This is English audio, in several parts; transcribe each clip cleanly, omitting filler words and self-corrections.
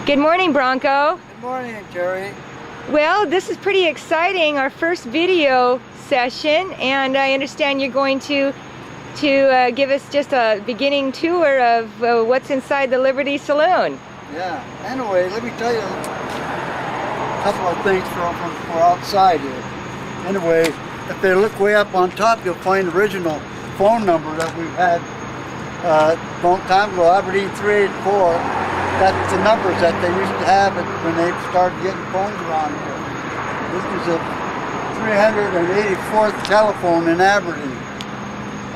Good morning, Bronco. Good morning, Terry. Well, this is pretty exciting, our first video session, and I understand you're going to give us just a beginning tour of what's inside the Liberty Saloon. Yeah. Anyway, let me tell you a couple of things from outside here. Anyway, if they look way up on top, you'll find the original phone number that we've had a long time ago, Aberdeen 384. That's the numbers that they used to have when they started getting phones around here. This was the 384th telephone in Aberdeen.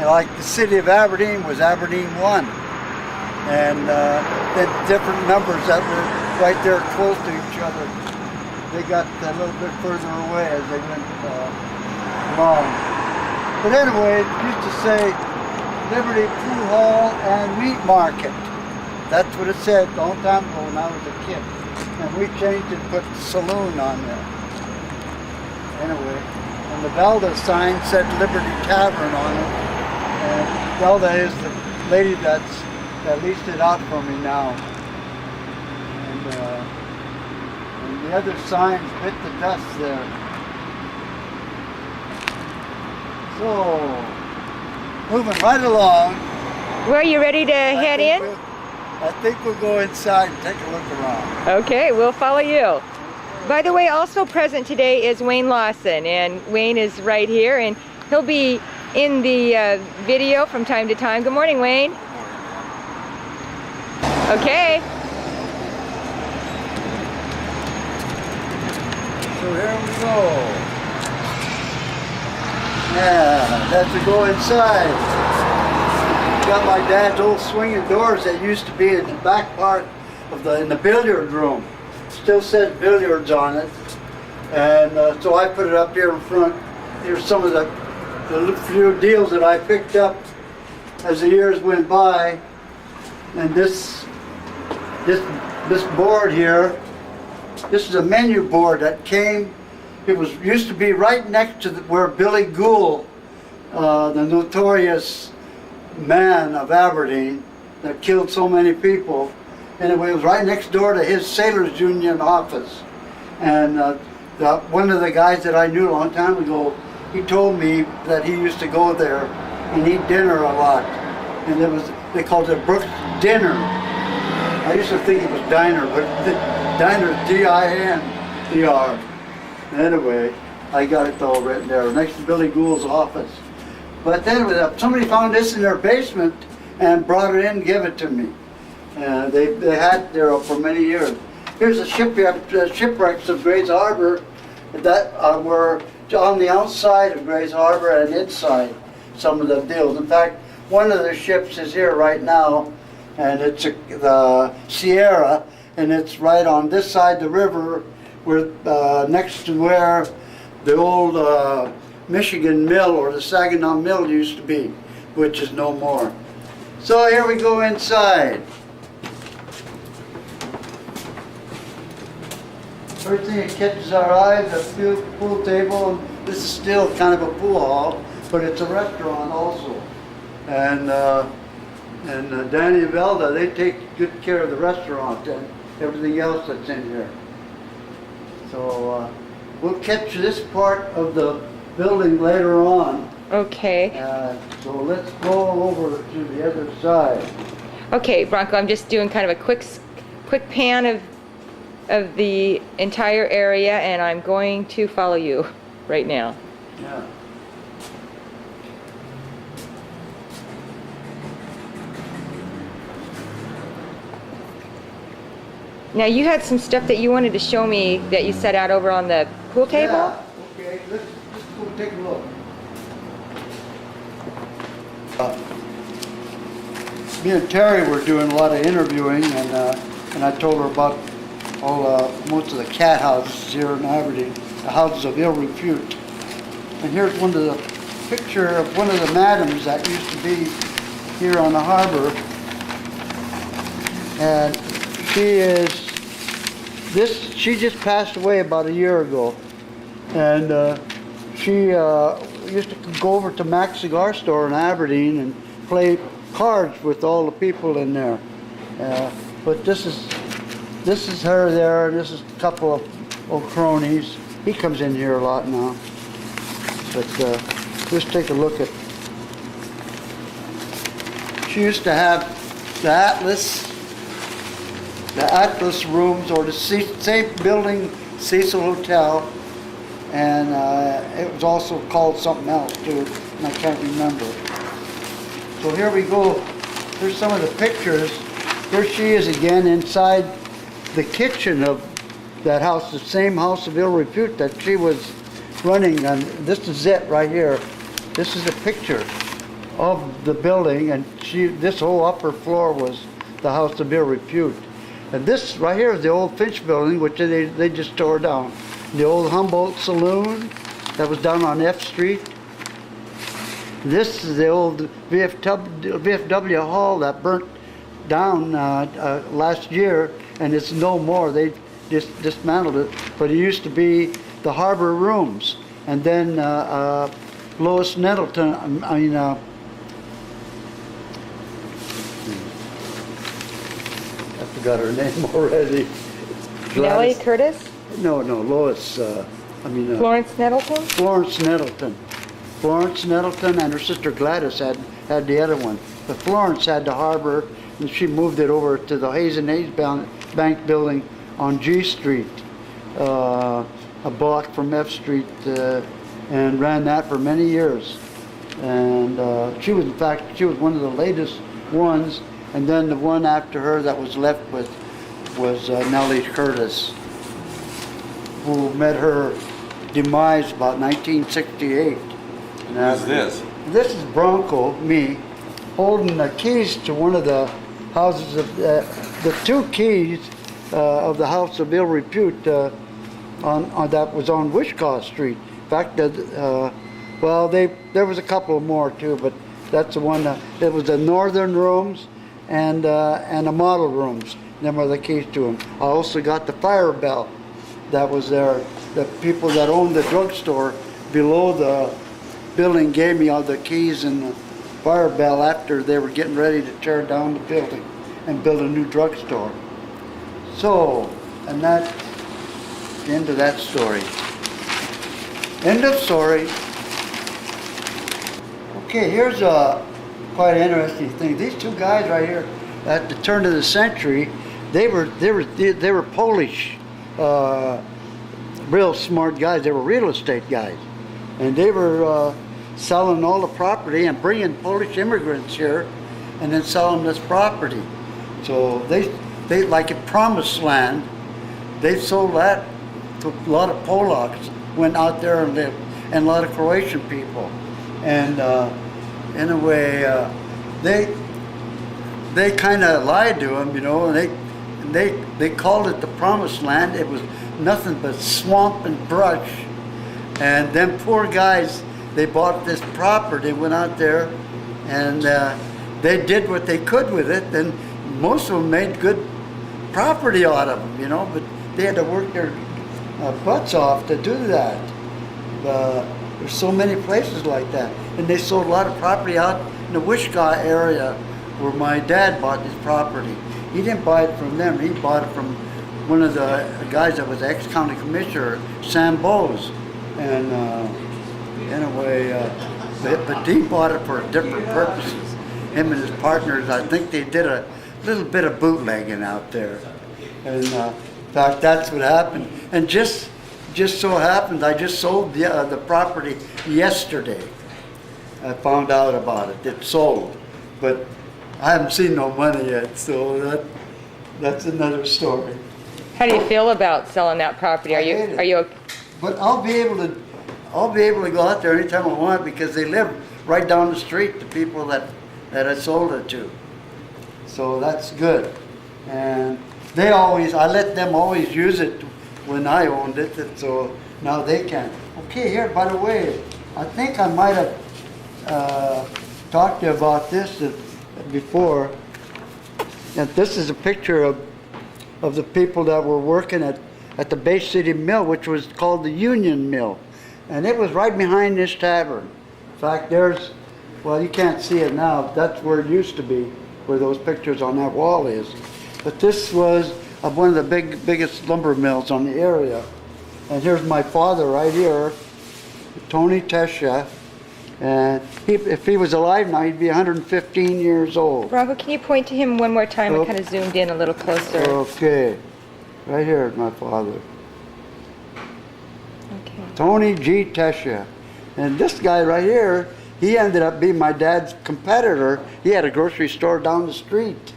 And like the city of Aberdeen was Aberdeen 1. And then different numbers that were right there close to each other. They got a little bit further away as they went along. But anyway, it used to say Liberty Pool Hall and Meat Market. That's what it said a long time ago when I was a kid. And we changed it and put saloon on there. Anyway, and the Velda sign said Liberty Tavern on it. And Velda is the lady that leased it out for me now. And the other signs bit the dust there. So, moving right along. Well, you ready to head in? I think we'll go inside and take a look around. Okay, we'll follow you. By the way, also present today is Wayne Lawson, and Wayne is right here, and he'll be in the video from time to time. Good morning, Wayne. Okay. So here we go. Yeah, that's to go inside. Got my dad's old swinging doors that used to be in the back part of in the billiard room. Still says billiards on it. And so I put it up here in front. Here's some of the few deals that I picked up as the years went by. And this board here, this is a menu board that came. It used to be right next to where Billy Gould, the notorious man of Aberdeen that killed so many people. Anyway, it was right next door to his Sailors Union office. And one of the guys that I knew a long time ago, he told me that he used to go there and eat dinner a lot. And they called it Brooks Dinner. I used to think it was Diner, but Diner is D-I-N-E-R. Anyway, I got it all written there, next to Billy Gould's office. But then somebody found this in their basement and brought it in and gave it to me. They had it there for many years. Here's the shipwrecks of Grays Harbor that were on the outside of Grays Harbor and inside some of the deals. In fact, one of the ships is here right now, and it's the Sierra, and it's right on this side of the river, next to where the old Michigan Mill or the Saginaw Mill used to be, which is no more. So here we go inside. First thing that catches our eyes is a pool table. And this is still kind of a pool hall, but it's a restaurant also. And Danny and Velda, they take good care of the restaurant and everything else that's in here. So we'll catch this part of the building later on. Okay. So let's go over to the other side. Okay, Bronco, I'm just doing kind of a quick pan of the entire area, and I'm going to follow you right now. Yeah. Now, you had some stuff that you wanted to show me that you set out over on the pool table? Yeah. Okay, let's go take a look. Me and Terry were doing a lot of interviewing, and I told her about most of the cat houses here in Aberdeen, the houses of ill repute. And here's one of the picture of one of the madams that used to be here on the harbor, and she just passed away about a year ago, and she used to go over to Mac's Cigar Store in Aberdeen and play cards with all the people in there. But this is this is her there, and this is a couple of old cronies. He comes in here a lot now. But just take a look at. She used to have the Atlas rooms, or the same building, Cecil Hotel, and it was also called something else too, and I can't remember. So here we go. Here's some of the pictures. Here she is again inside the kitchen of that house, the same house of ill repute that she was running. And this is it right here. This is a picture of the building, and this whole upper floor was the house of ill repute. And this right here is the old Finch building, which they just tore down. The old Humboldt Saloon that was down on F Street. This is the old VFW hall that burnt down last year, and it's no more. They just dismantled it, but it used to be the harbor rooms. And then Lois Nettleton, I forgot her name already. Nellie Curtis? No, Lois, Florence Nettleton? Florence Nettleton. Florence Nettleton and her sister Gladys had the other one. But Florence had the harbor, and she moved it over to the Hayes and Hayes Bank building on G Street, a block from F Street, and ran that for many years. And she was, in fact, she was one of the latest ones. And then the one after her that was left with was Nellie Curtis, who met her demise about 1968. Who's this? This is Bronco, me, holding the keys to one of the houses of the two keys of the house of ill repute on that was on Wishkah Street. In fact, well, there was a couple more too, but that's the one that it was the northern rooms and the model rooms. Them were the keys to them. I also got the fire bell that was there. The people that owned the drugstore below the building gave me all the keys and the fire bell after they were getting ready to tear down the building and build a new drugstore. So, and that's the end of that story. End of story. Okay, here's a quite interesting thing. These two guys right here, at the turn of the century, they were Polish, real smart guys. They were real estate guys, and they were selling all the property and bringing Polish immigrants here, and then selling this property. So they like in Promised Land, they sold that to a lot of Polacks went out there and lived, and a lot of Croatian people, and in a way they kind of lied to them, you know, and they called it the Promised Land. It was nothing but swamp and brush, and them poor guys, they bought this property, went out there, and they did what they could with it, and most of them made good property out of them, you know, but they had to work their butts off to do that. There's so many places like that, and they sold a lot of property out in the Wishkah area where my dad bought this property. He didn't buy it from them, he bought it from one of the guys that was ex-county commissioner, Sam Bowes, and in a way, but he bought it for different purposes. Him and his partners, I think they did a little bit of bootlegging out there. And in fact, that's what happened. And just so happened, I just sold the property yesterday. I found out about it. It sold, but I haven't seen no money yet, so that's another story. How do you feel about selling that property? Are you? But I'll be able to go out there anytime I want because they live right down the street, the people that I sold it to. So that's good. And I let them always use it when I owned it, and so now they can. Okay, here, by the way, I think I might have talked to you about this before. And this is a picture of the people that were working at the Bay City Mill, which was called the Union Mill. And it was right behind this tavern. In fact, well, you can't see it now. That's where it used to be, where those pictures on that wall is. But this was of one of the biggest lumber mills on the area. And here's my father right here, Tony Tesia. And if he was alive now, he'd be 115 years old. Bronco, can you point to him one more time? Oh. I kind of zoomed in a little closer. Okay, right here is my father, Okay. Tony G. Tesia. And this guy right here, he ended up being my dad's competitor. He had a grocery store down the street.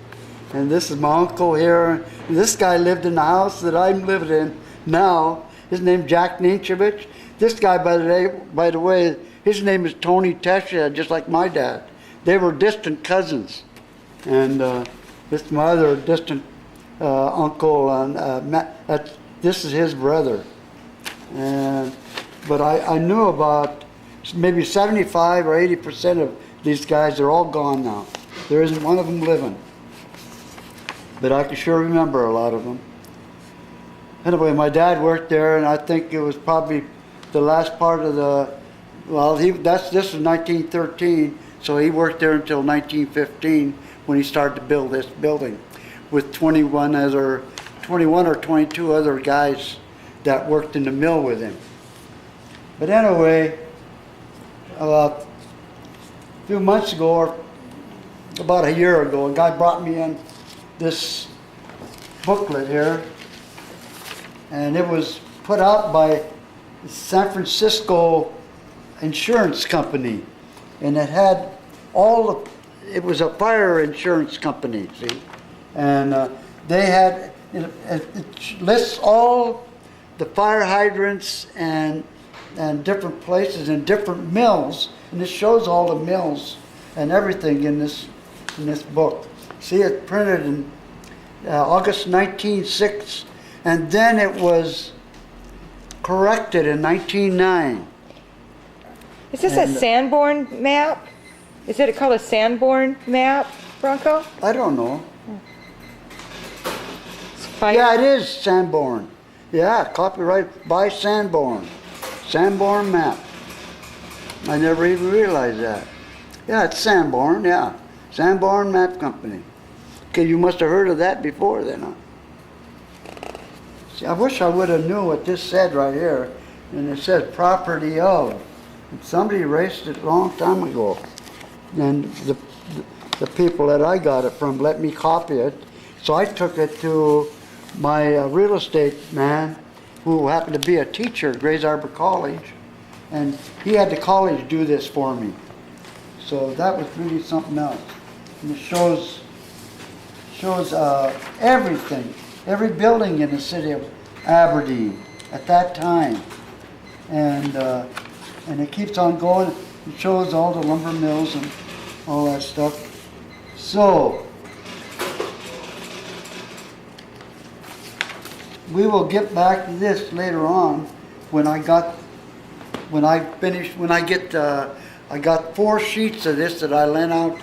And this is my uncle here. And this guy lived in the house that I'm living in now. His name's Jack Ninchevich. This guy, by the way, his name is Tony Tesia, just like my dad. They were distant cousins. And this is my other distant uncle. And this is his brother. But I knew about maybe 75 or 80% of these guys. They're all gone now. There isn't one of them living. But I can sure remember a lot of them. Anyway, my dad worked there, and I think it was probably the last part of the, well, this is 1913, so he worked there until 1915 when he started to build this building with 21 or 22 other guys that worked in the mill with him. But anyway, a few months ago, or about a year ago, a guy brought me in this booklet here, and it was put out by the San Francisco insurance company, and it had it was a fire insurance company, see, and they had, it lists all the fire hydrants and different places and different mills, and it shows all the mills and everything in this book. See, it printed in August 1906, and then it was corrected in 1909. Is this a Sanborn map? Is it called a Sanborn map, Bronco? I don't know. Fire. Yeah, it is Sanborn. Yeah, copyright by Sanborn. Sanborn map. I never even realized that. Yeah, it's Sanborn, yeah. Sanborn Map Company. Okay, you must have heard of that before then, huh? See, I wish I would have knew what this said right here. And it says property of. And somebody erased it a long time ago. And the people that I got it from let me copy it. So I took it to my real estate man, who happened to be a teacher at Grays Harbor College. And he had the college do this for me. So that was really something else. And it shows everything, every building in the city of Aberdeen at that time. And it keeps on going. It shows all the lumber mills and all that stuff. So, we will get back to this later on I got 4 sheets of this that I lent out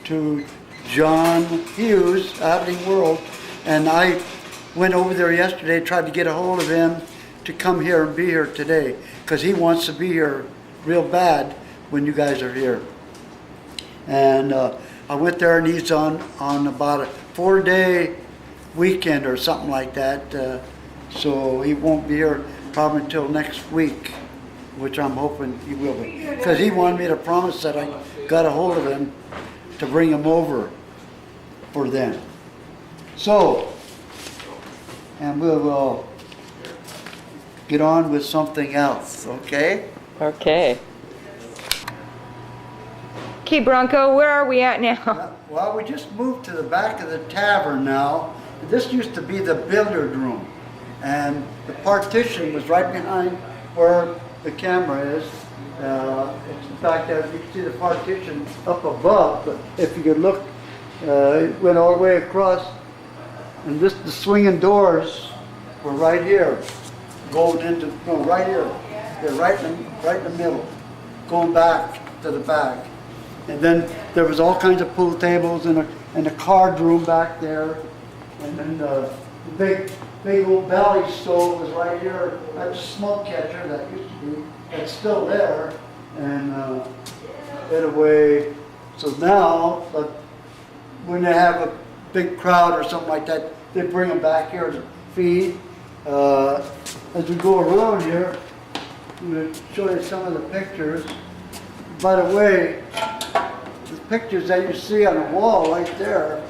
to John Hughes, Aberdeen World, and I went over there yesterday, tried to get a hold of him to come here and be here today, because he wants to be here real bad when you guys are here. And I went there, and he's on about a 4-day weekend or something like that, so he won't be here probably until next week, which I'm hoping he will be, because he wanted me to promise that I got a hold of him to bring him over for them. So, and we will get on with something else, okay? Okay. Okay, Bronco, where are we at now? Well, we just moved to the back of the tavern now. This used to be the billiard room, and the partition was right behind where the camera is. In fact, you can see the partition up above, but if you could look, it went all the way across, and the swinging doors were right here, going into, no, right here. They're right in the middle, going back to the back. And then there was all kinds of pool tables and a card room back there, and then the big old belly stove was right here. That's a smoke catcher that used to be, that's still there. And anyway, so now when they have a big crowd or something like that, they bring them back here to feed. As we go around here, I'm going to show you some of the pictures. By the way, the pictures that you see on the wall right there,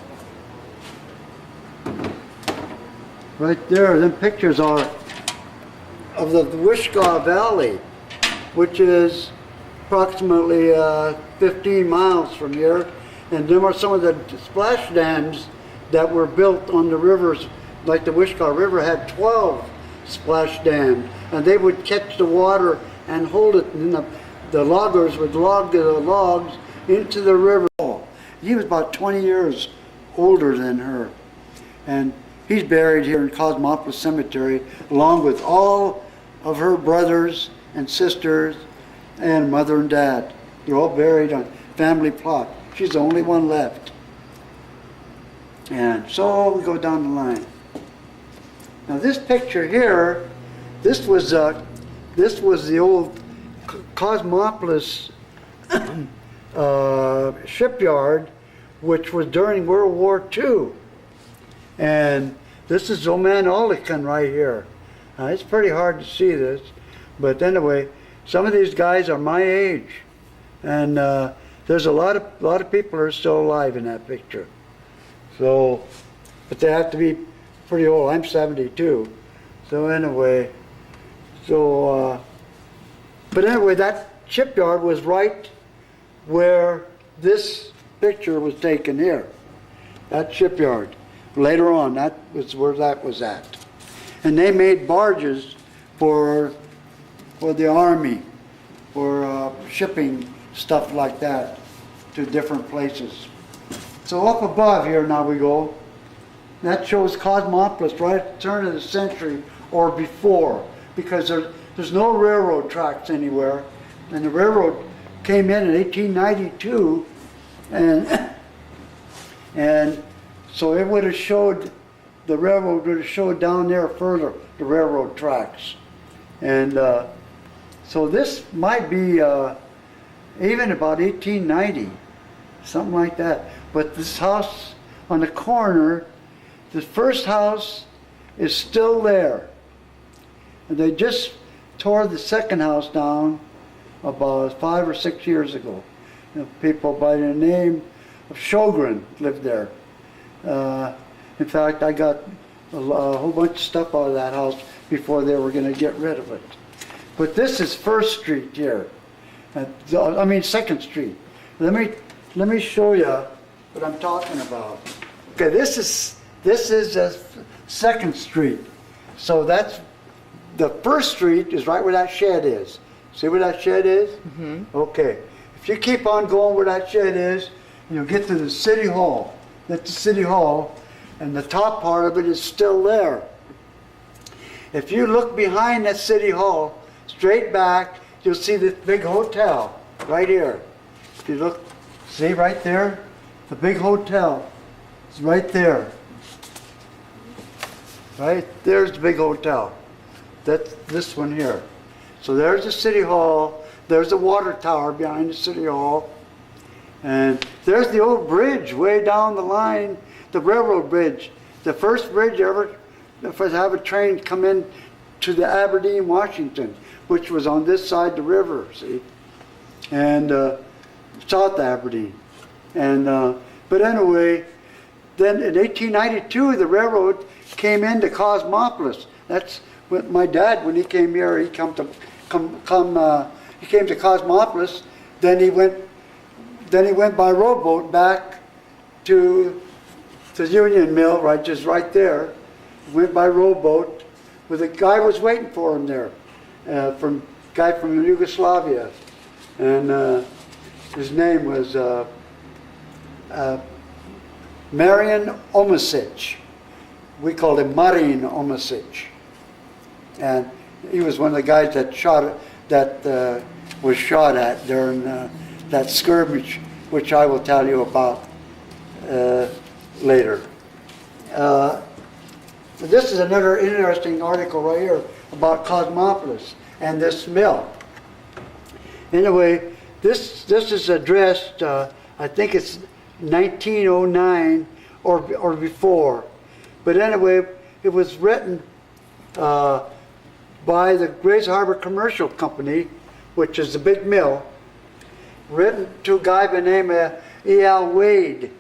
them pictures are of the Wishkah Valley, which is approximately 15 miles from here. And them are some of the splash dams that were built on the rivers. Like the Wishkah River had 12 splash dams, and they would catch the water and hold it, and then the loggers would log the logs into the river. He was about 20 years older than her, and he's buried here in Cosmopolis Cemetery along with all of her brothers and sisters and mother and dad. They're all buried on family plot. She's the only one left. And so we go down the line. Now this picture here, this was the old Cosmopolis shipyard, which was during World War II. And this is Oman-Olican right here. It's pretty hard to see this, but anyway, some of these guys are my age, and there's a lot of people are still alive in that picture. So, but they have to be pretty old. I'm 72. So anyway, but anyway, that shipyard was right where this picture was taken here. That shipyard. Later on, that was where that was at. And they made barges for the Army, for shipping stuff like that to different places. So up above here now we go. That shows Cosmopolis right at the turn of the century or before, because there's no railroad tracks anywhere. And the railroad came in 1892, and so it would have showed, the railroad would have showed down there further, the railroad tracks. And so this might be even about 1890, something like that. But this house on the corner, the first house is still there. And they just tore the second house down about 5 or 6 years ago. People by the name of Sjogren lived there. In fact, I got a whole bunch of stuff out of that house before they were going to get rid of it. But this is First Street here. Second Street. Let me show you what I'm talking about. Okay, this is Second Street. So that's the First Street is right where that shed is. See where that shed is? Mm-hmm. Okay. If you keep on going where that shed is, you'll get to the City Hall. That's the City Hall, and the top part of it is still there. If you look behind that City Hall, straight back, you'll see this big hotel right here. If you look, see right there? The big hotel is right there. Right there's the big hotel. That's this one here. So there's the City Hall, there's the water tower behind the City Hall, and there's the old bridge way down the line, the railroad bridge. The first bridge ever to have a train come in to the Aberdeen, Washington, which was on this side of the river, see? And South Aberdeen. And but anyway, then in 1892, the railroad came into Cosmopolis. That's what my dad, when he came here, he came to Cosmopolis. Then he went by rowboat back to the Union Mill, right, just right there. Went by rowboat, with a guy was waiting for him there, guy from Yugoslavia, and his name was Marian Omasic. We called him Marin Omasic, and he was one of the guys that was shot at during that skirmish, which I will tell you about later. This is another interesting article right here about Cosmopolis and this mill. Anyway, this is addressed, I think it's 1909 or before. But anyway, it was written by the Grays Harbor Commercial Company, which is the big mill, written to a guy by the name of E.L. Wade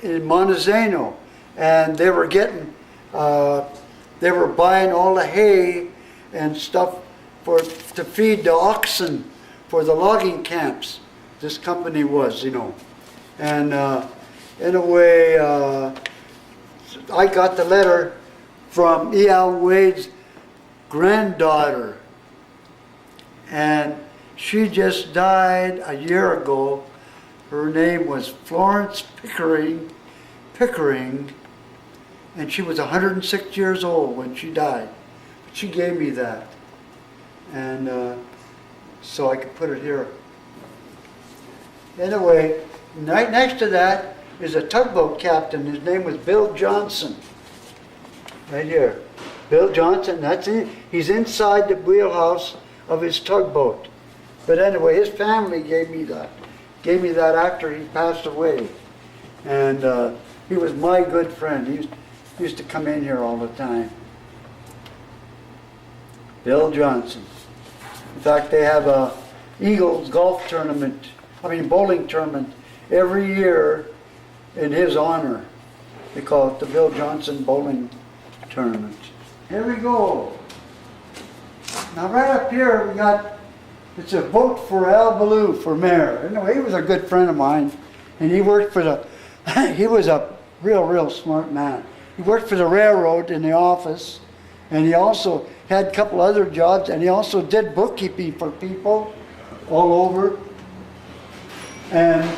in Montezano. And they were getting, they were buying all the hay and stuff to feed the oxen for the logging camps. This company was, you know. And in a way, I got the letter from E.L. Wade's granddaughter. And she just died a year ago. Her name was Florence Pickering, and she was 106 years old when she died. She gave me that. And so I could put it here. Anyway, right next to that is a tugboat captain. His name was Bill Johnson. Right here. Bill Johnson, he's inside the wheelhouse of his tugboat. But anyway, his family gave me that. Gave me that after he passed away. And he was my good friend. He used to come in here all the time. Bill Johnson. In fact, they have a Eagles golf tournament, bowling tournament every year in his honor. They call it the Bill Johnson Bowling Tournament. Here we go. Now right up here we got, it's a vote for Al Ballou for mayor. Anyway, he was a good friend of mine, and he worked for the, he was a real smart man. He worked for the railroad in the office, and he also had a couple other jobs, and he also did bookkeeping for people all over. And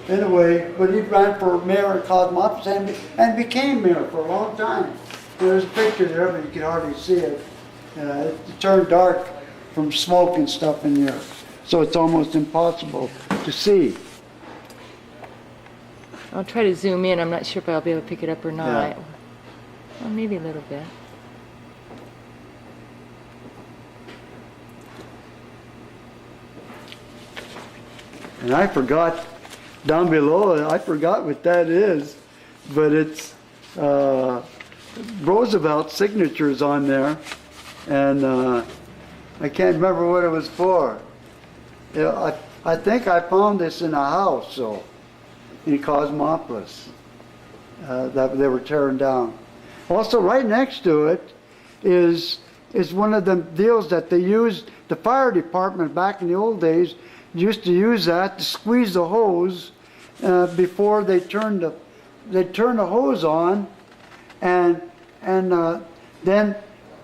anyway, but he ran for mayor in Cosmopolis and became mayor for a long time. There's a picture there, but you can hardly see it. It turned dark from smoke and stuff in here, so it's almost impossible to see. I'll try to zoom in. I'm not sure if I'll be able to pick it up or not. Yeah. Well, maybe a little bit. And I forgot, down below, I forgot what that is, but it's Roosevelt's signatures on there, and I can't remember what it was for. I think I found this in a house, so, in Cosmopolis, that they were tearing down. Also, right next to it is one of the deals that they used, the fire department back in the old days used to use that to squeeze the hose before they turned the hose on, and then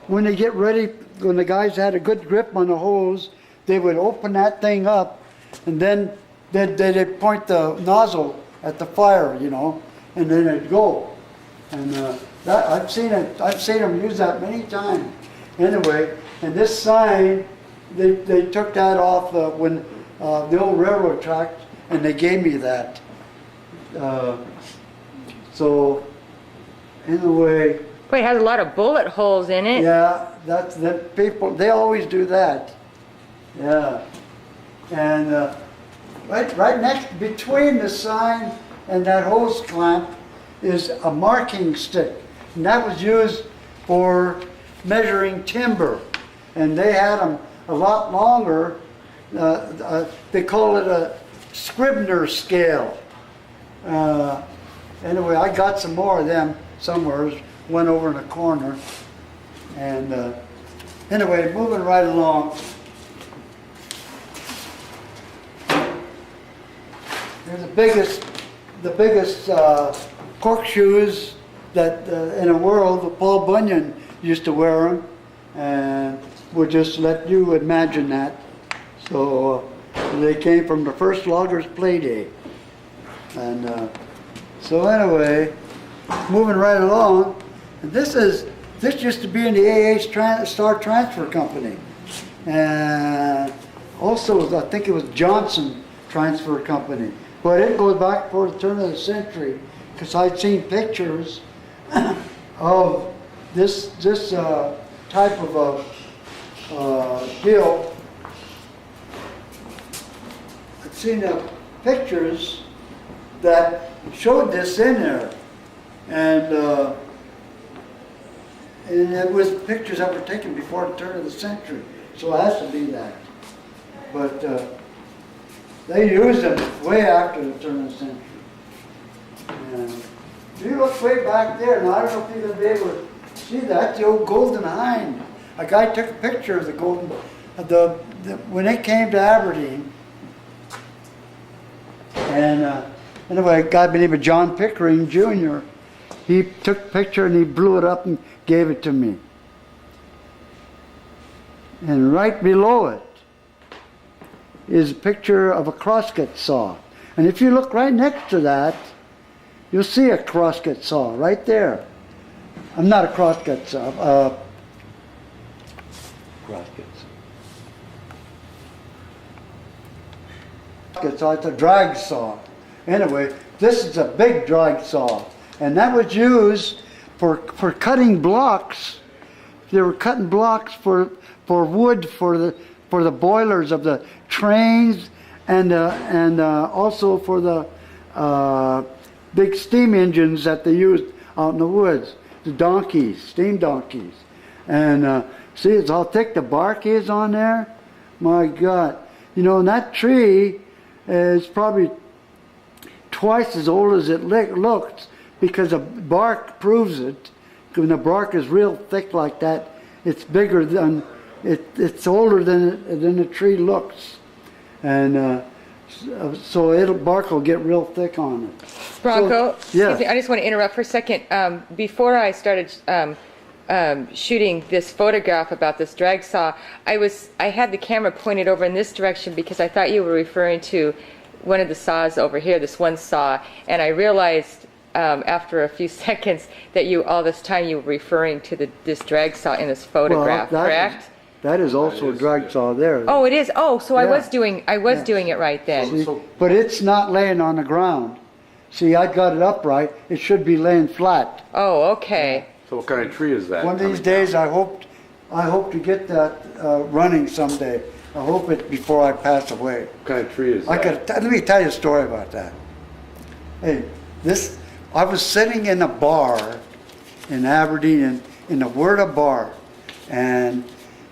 when they get ready, when the guys had a good grip on the hose, they would open that thing up, and then they'd point the nozzle at the fire, you know, and then it'd go. And that I've seen them use that many times. Anyway, and this sign, they took that off when the old railroad track, and they gave me that. So, anyway. Boy, it has a lot of bullet holes in it. Yeah, that's the people. They always do that. Yeah, and right next between the sign and that hose clamp is a marking stick, and that was used for measuring timber, and they had them a lot longer. They call it a Scribner scale. Anyway, I got some more of them somewhere. One over in the corner. And anyway, moving right along. Here's the biggest corkscrews that in the world. Paul Bunyan used to wear them, and we'll just let you imagine that. So they came from the first loggers' play day. And so anyway, moving right along, this used to be in the AA Star Transfer Company. And also, I think it was Johnson Transfer Company. But it goes back for the turn of the century, because I'd seen pictures of this type of a deal. I've seen pictures that showed this in there, and it was pictures that were taken before the turn of the century, so it has to be that. But they used them way after the turn of the century. And if you look way back there, now I don't know if you're going to be able to see that, the old Golden Hind. A guy took a picture of the golden, when they came to Aberdeen. And anyway, a guy by the name of John Pickering Jr., he took a picture and he blew it up and gave it to me. And right below it is a picture of a crosscut saw. And if you look right next to that, you'll see a crosscut saw right there. I'm not a crosscut saw. Crosscut saw. It's a drag saw. Anyway, this is a big drag saw. And that was used for cutting blocks. They were cutting blocks for wood for the boilers of the trains, and also for the big steam engines that they used out in the woods, the donkeys, steam donkeys. And see, it's how thick the bark is on there. My God, you know, and that tree is probably twice as old as it looks, because the bark proves it. When the bark is real thick like that, it's bigger than it's older than the tree looks, and so bark will get real thick on it. Bronco, so, yeah. Excuse me, I just want to interrupt for a second. Before I started shooting this photograph about this drag saw, I had the camera pointed over in this direction because I thought you were referring to one of the saws over here, this one saw, and I realized after a few seconds that all this time you were referring to this drag saw in this photograph, correct? That is also a drag saw there. Oh, it is. Oh, so yeah. I was doing it right then. See, but it's not laying on the ground. See, I got it upright. It should be laying flat. Oh, okay. So what kind of tree is that? One of these days, I hope to get that running someday. I hope it before I pass away. What kind of tree is that? Let me tell you a story about that. Hey, I was sitting in a bar in Aberdeen, in the Wurda bar, and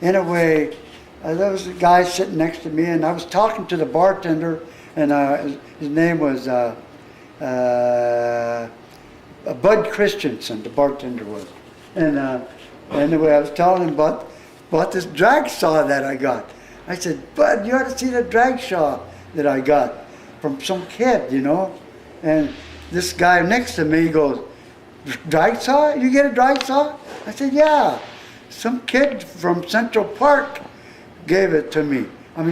anyway, there was a guy sitting next to me, and I was talking to the bartender, and his name was Bud Christensen, the bartender was. And anyway, I was telling him about this drag saw that I got. I said, Bud, you ought to see the drag saw that I got from some kid, you know. And this guy next to me goes, drag saw? You get a drag saw? I said, yeah. Some kid from Central Park gave it to me.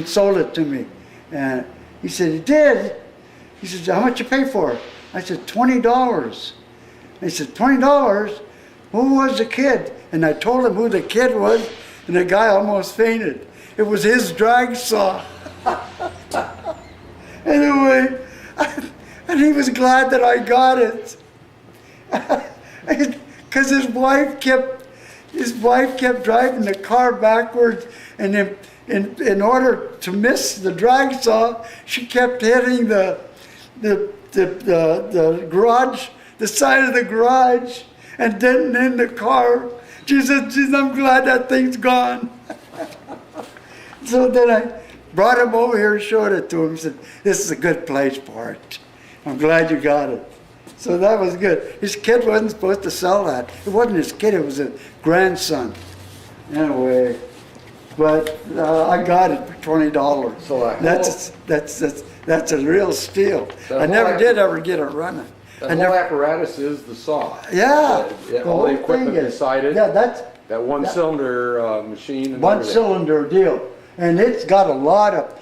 Sold it to me. And he said, he did? He said, how much you pay for it? I said, $20. He said, $20? Who was the kid? And I told him who the kid was, and the guy almost fainted. It was his drag saw. Anyway, and he was glad that I got it. Because his wife kept driving the car backwards, and in order to miss the drag saw, she kept hitting the garage, the side of the garage, and denting in the car. She said, I'm glad that thing's gone. So then I brought him over here and showed it to him. Said, this is a good place for it. I'm glad you got it. So that was good. His kid wasn't supposed to sell that. It wasn't his kid, it was a grandson. Anyway, but I got it for $20. So that's a real steal. I never did ever get it running. The whole apparatus is the saw. Yeah. All the equipment beside it. Yeah, that one-cylinder machine. And one-cylinder deal. And it's got a lot of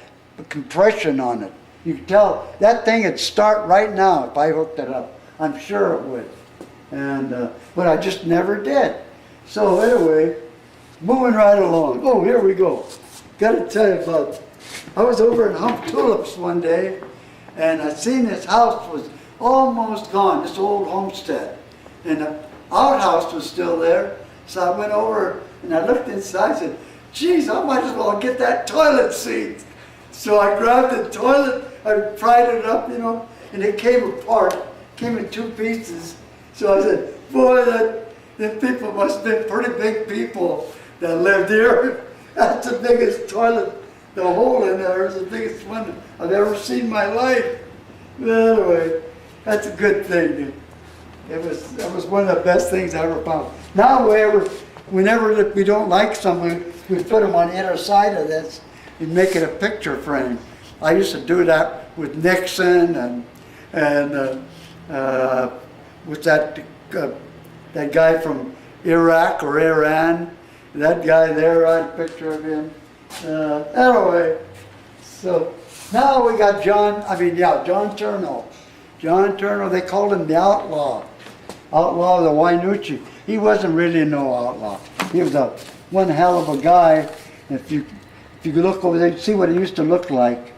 compression on it. You can tell that thing would start right now if I hooked it up. I'm sure it would. And but I just never did. So anyway, moving right along. Oh, here we go. Got to tell you about. I was over in Hump Tulips one day, and I seen this house was almost gone. This old homestead, and the outhouse was still there. So I went over and I looked inside. I said, "Geez, I might as well get that toilet seat." So I grabbed the toilet, I pried it up, you know, and it came apart. came in 2 pieces. So I said, boy, them people must have been pretty big people that lived here. That's the biggest toilet. The hole in there is the biggest one I've ever seen in my life. But anyway, that's a good thing. That was one of the best things I ever found. Now, whenever we don't like something, we put them on either side of this and make it a picture frame. I used to do that with Nixon and with that guy from Iraq or Iran. That guy there, I had a picture of him. Anyway, so now we got John Turno. John Turno, they called him the outlaw. Outlaw of the Wainuchi. He wasn't really no outlaw. He was one hell of a guy. If you look over there, you see what he used to look like.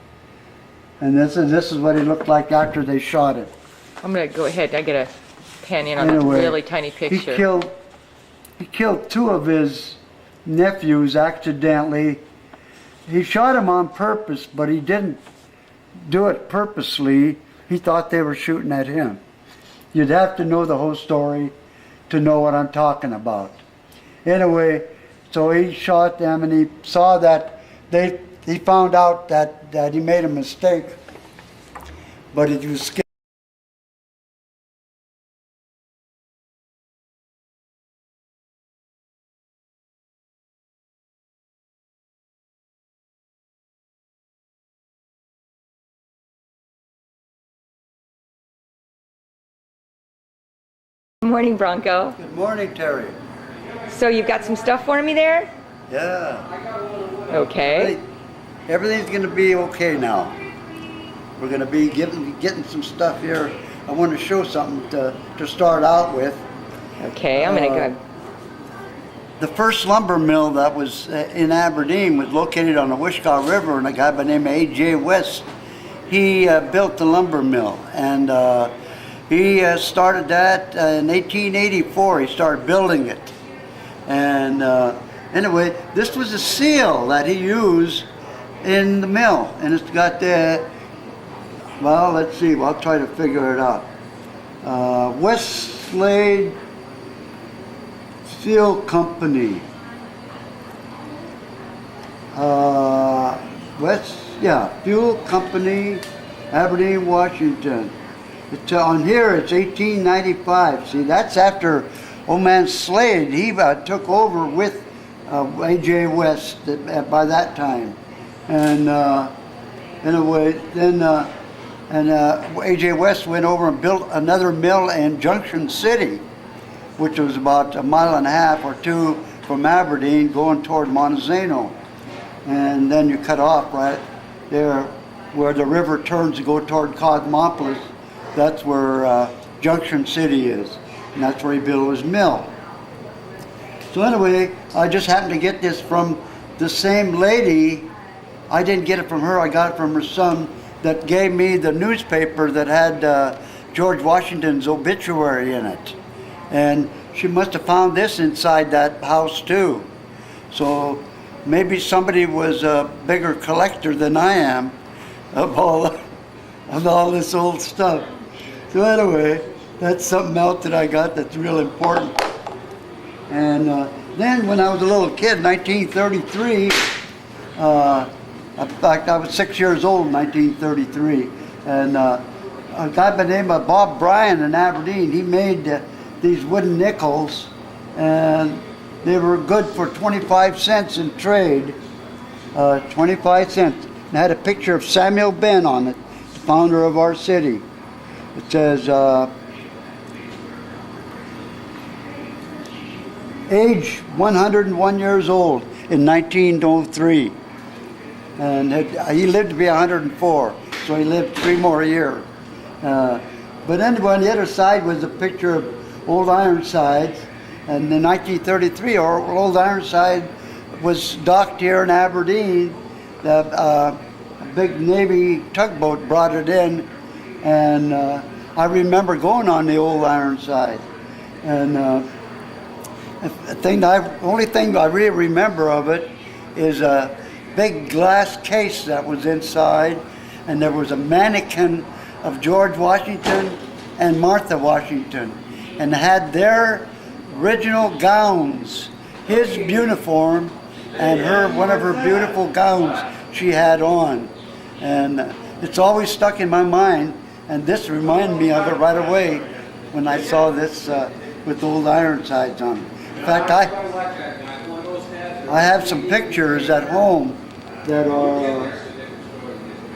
And this is what he looked like after they shot him. I'm gonna go ahead. I get a pan in on a really tiny picture. He killed 2 of his nephews accidentally. He shot them on purpose, but he didn't do it purposely. He thought they were shooting at him. You'd have to know the whole story to know what I'm talking about. Anyway, so he shot them, and he saw that he found out that he made a mistake, but he was scared. Good morning, Bronco. Good morning, Terry. So you've got some stuff for me there? Yeah. Okay. Everything's going to be okay now. We're going to be getting some stuff here. I want to show something to start out with. Okay, I'm going to go. The first lumber mill that was in Aberdeen was located on the Wishkah River, and a guy by the name of A.J. West, he built the lumber mill. And he started that in 1884. He started building it. And anyway, this was a seal that he used in the mill. And it's got the, well, let's see, I'll try to figure it out. West Slade Seal Company. Fuel Company, Aberdeen, Washington. It's on here, it's 1895. See, that's after old man Slade. He took over with A.J. West by that time. And anyway, then A.J. West went over and built another mill in Junction City, which was about 1.5 miles or 2 from Aberdeen going toward Montezano. And then you cut off right there where the river turns to go toward Cosmopolis. That's where Junction City is, and that's where he built his mill. So anyway, I just happened to get this from the same lady. I didn't get it from her, I got it from her son that gave me the newspaper that had George Washington's obituary in it. And she must have found this inside that house too. So maybe somebody was a bigger collector than I am of all this old stuff. So anyway, that's something else that I got that's real important. And then when I was a little kid, 1933, in fact I was 6 years old in 1933, and a guy by the name of Bob Bryan in Aberdeen, he made these wooden nickels, and they were good for 25 cents in trade, 25 cents. And had a picture of Samuel Ben on it, the founder of our city. It says, age 101 years old in 1903. And he lived to be 104, so he lived 3 more years. But anyway, on the other side was a picture of Old Ironsides. And in 1933, Old Ironside was docked here in Aberdeen. A big Navy tugboat brought it in. And I remember going on the Old Ironside. And the only thing I really remember of it is a big glass case that was inside, and there was a mannequin of George Washington and Martha Washington, and had their original gowns, his uniform, and one of her beautiful gowns she had on. And it's always stuck in my mind, and this reminded me of it right away when I saw this with old Ironsides on it. In fact, I have some pictures at home that are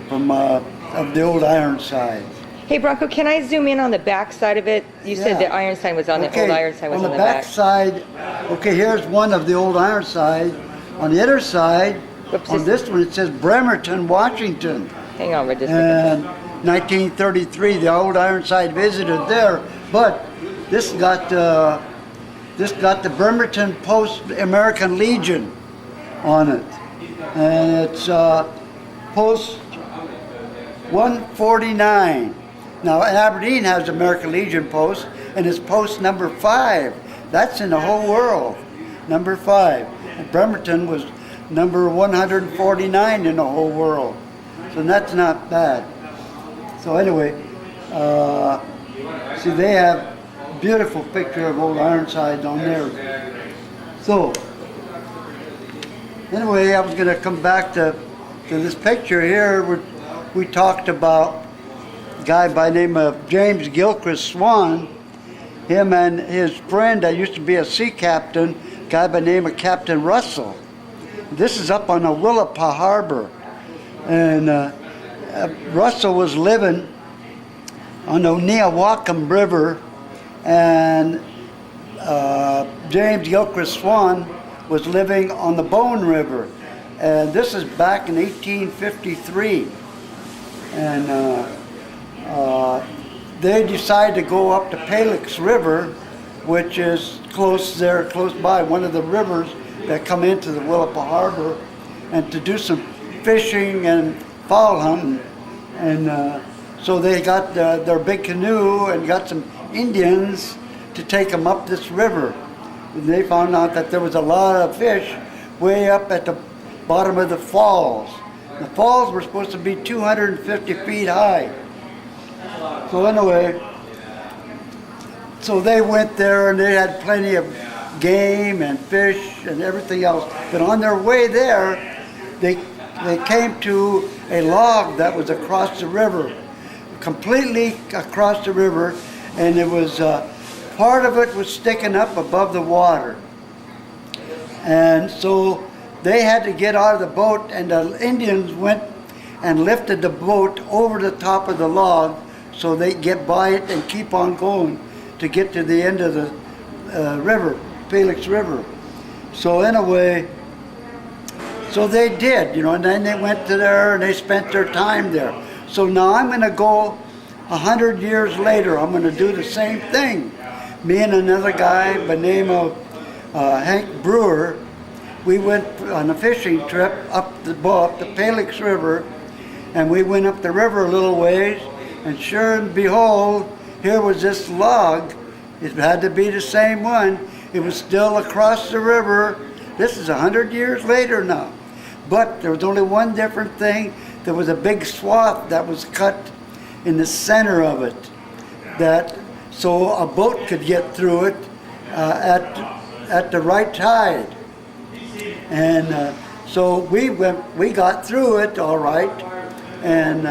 from of the old Ironsides. Hey Bronco, can I zoom in on the back side of it? You said the Ironside was on the old Ironside was on the back side. Okay, here's one of the old Ironside. On the other side, on this one, it says Bremerton, Washington. Hang on, we're just and 1933, the old Ironside visited there, but this got the Bremerton Post American Legion on it, and it's Post 149. Now Aberdeen has American Legion Post, and it's Post number 5. That's in the whole world, number 5. And Bremerton was number 149 in the whole world, so that's not bad. So anyway, see, they have beautiful picture of old Ironsides on there. So anyway, I was going to come back to this picture here. We talked about a guy by the name of James Gilchrist Swan. Him and his friend that used to be a sea captain, a guy by the name of Captain Russell. This is up on the Willapa Harbor. And Russell was living on the Neowakam River, and James Gilchrist Swan was living on the Bone River. And this is back in 1853. And they decided to go up to Palix River, which is close by, one of the rivers that come into the Willapa Harbor, and to do some fishing and fowl hunting. And so they got their big canoe and got some Indians to take them up this river. And they found out that there was a lot of fish way up at the bottom of the falls. The falls were supposed to be 250 feet high. So anyway, so they went there and they had plenty of game and fish and everything else. But on their way there, they came to a log that was across the river, completely across the river, and it was part of it was sticking up above the water. And so they had to get out of the boat, and the Indians went and lifted the boat over the top of the log so they get by it and keep on going to get to the end of the river, Felix River. So anyway, so they did, and then they went to there and they spent their time there. So now I'm going to go 100 years later. I'm going to do the same thing. Me and another guy by the name of Hank Brewer, we went on a fishing trip up the Palix River, and we went up the river a little ways, and sure and behold, here was this log. It had to be the same one. It was still across the river. This is 100 years later now. But there was only one different thing. There was a big swath that was cut in the center of it, so a boat could get through it at the right tide. And so we got through it all right, and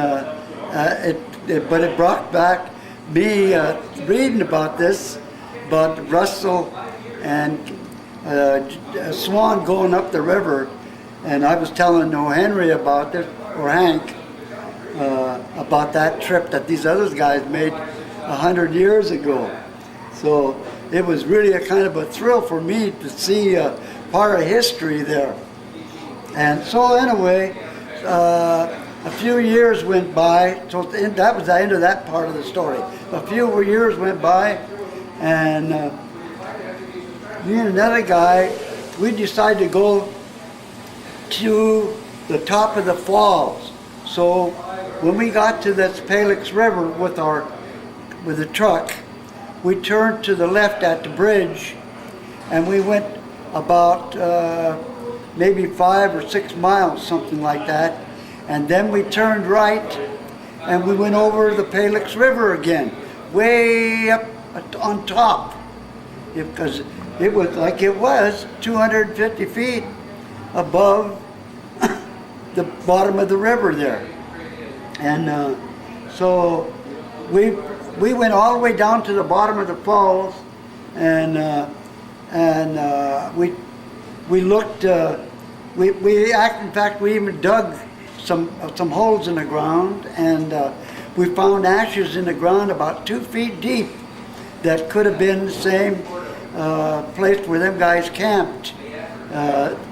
but it brought back me reading about this, about Russell and Swan going up the river, and I was telling Henry about it, or Hank, about that trip that these other guys made 100 years ago. So it was really a kind of a thrill for me to see part of history there. And so anyway, a few years went by, so that was the end of that part of the story. A few years went by, and me and another guy, we decided to go to the top of the falls. So when we got to this Palix River with the truck, we turned to the left at the bridge, and we went about maybe 5 or 6 miles, something like that, and then we turned right, and we went over the Palix River again. way up on top, because it was like it was 250 feet above the bottom of the river there. And so we went all the way down to the bottom of the falls, and we looked. In fact, we even dug some holes in the ground, and we found ashes in the ground about 2 feet deep that could have been the same place where them guys camped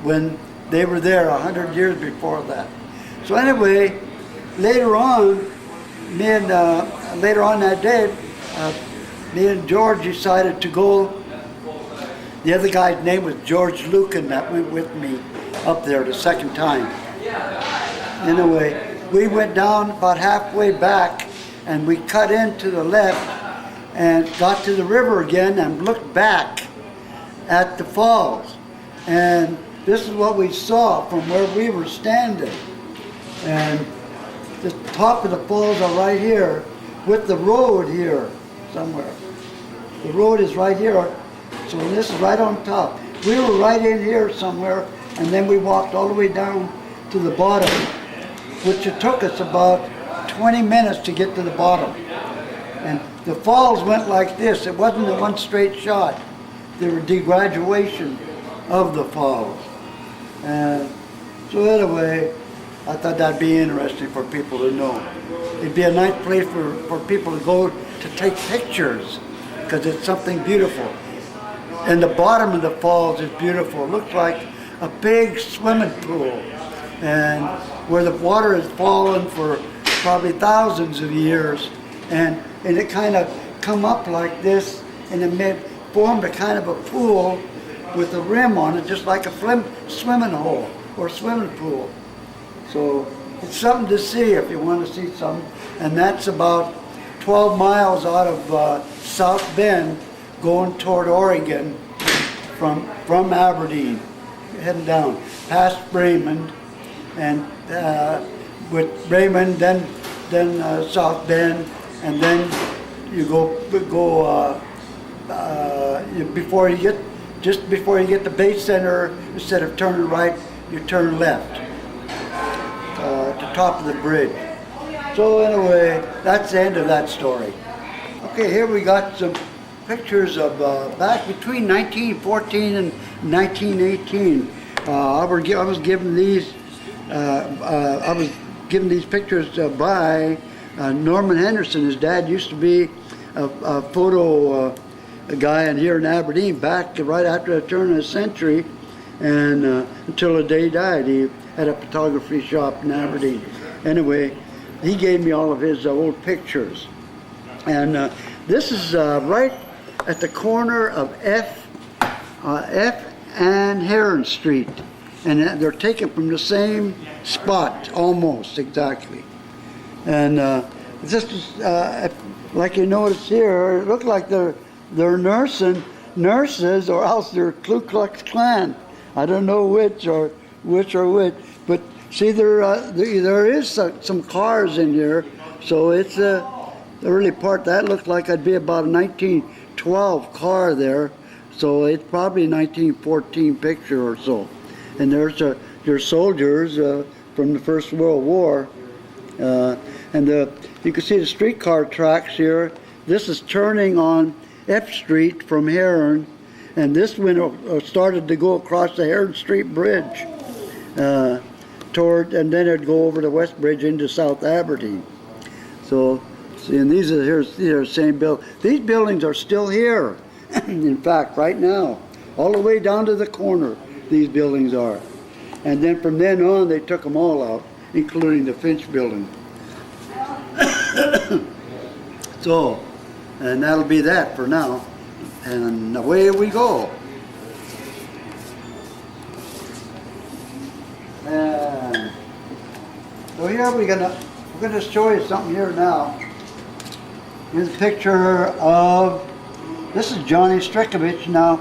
when they were there 100 years before that. So anyway, later on that day, me and George decided to go. The other guy's name was George Lucan that went with me up there the second time. Anyway, we went down about halfway back, and we cut into the left and got to the river again and looked back at the falls. And this is what we saw from where we were standing. And the top of the falls are right here with the road here somewhere. The road is right here, so this is right on top. We were right in here somewhere, and then we walked all the way down to the bottom, which it took us about 20 minutes to get to the bottom. And the falls went like this. It wasn't a one straight shot. They were degraduation of the falls. And so anyway, I thought that'd be interesting for people to know. It'd be a nice place for people to go to take pictures, because it's something beautiful. And the bottom of the falls is beautiful. It looks like a big swimming pool, and where the water has fallen for probably thousands of years, and it kind of come up like this, and it formed a kind of a pool with a rim on it, just like a swimming hole or swimming pool. So it's something to see if you want to see something. And that's about 12 miles out of South Bend, going toward Oregon from Aberdeen, heading down past Raymond, and with Raymond, then South Bend, and then you go before you get to Base Center, instead of turning right, you turn left at the top of the bridge. So anyway, that's the end of that story. Okay, here we got some pictures of back between 1914 and 1918. I was given these pictures by Norman Henderson. His dad used to be a photo guy in here in Aberdeen back right after the turn of the century, and until the day he died. He had a photography shop in Aberdeen. Anyway, he gave me all of his old pictures. And this is right at the corner of F and Heron Street. And they're taken from the same spot, almost exactly. And this is, like you notice here, it looked like they're nurses, or else they're Ku Klux Klan. I don't know which or which. But see, there is some cars in here, so it's the early part. That looks like it'd be about a 1912 car there, so it's probably a 1914 picture or so. And there's soldiers from the First World War, and you can see the streetcar tracks here. This is turning on F Street from Heron, and this one started to go across the Heron Street Bridge and then it'd go over the West Bridge into South Aberdeen. So, see, and these are the same buildings. These buildings are still here. In fact, right now, all the way down to the corner, these buildings are. And then from then on, they took them all out, including the Finch building. So, and that'll be that for now. And away we go. And so here we're gonna show you something here now. Here's a picture of, this is Johnny Strikovich. Now,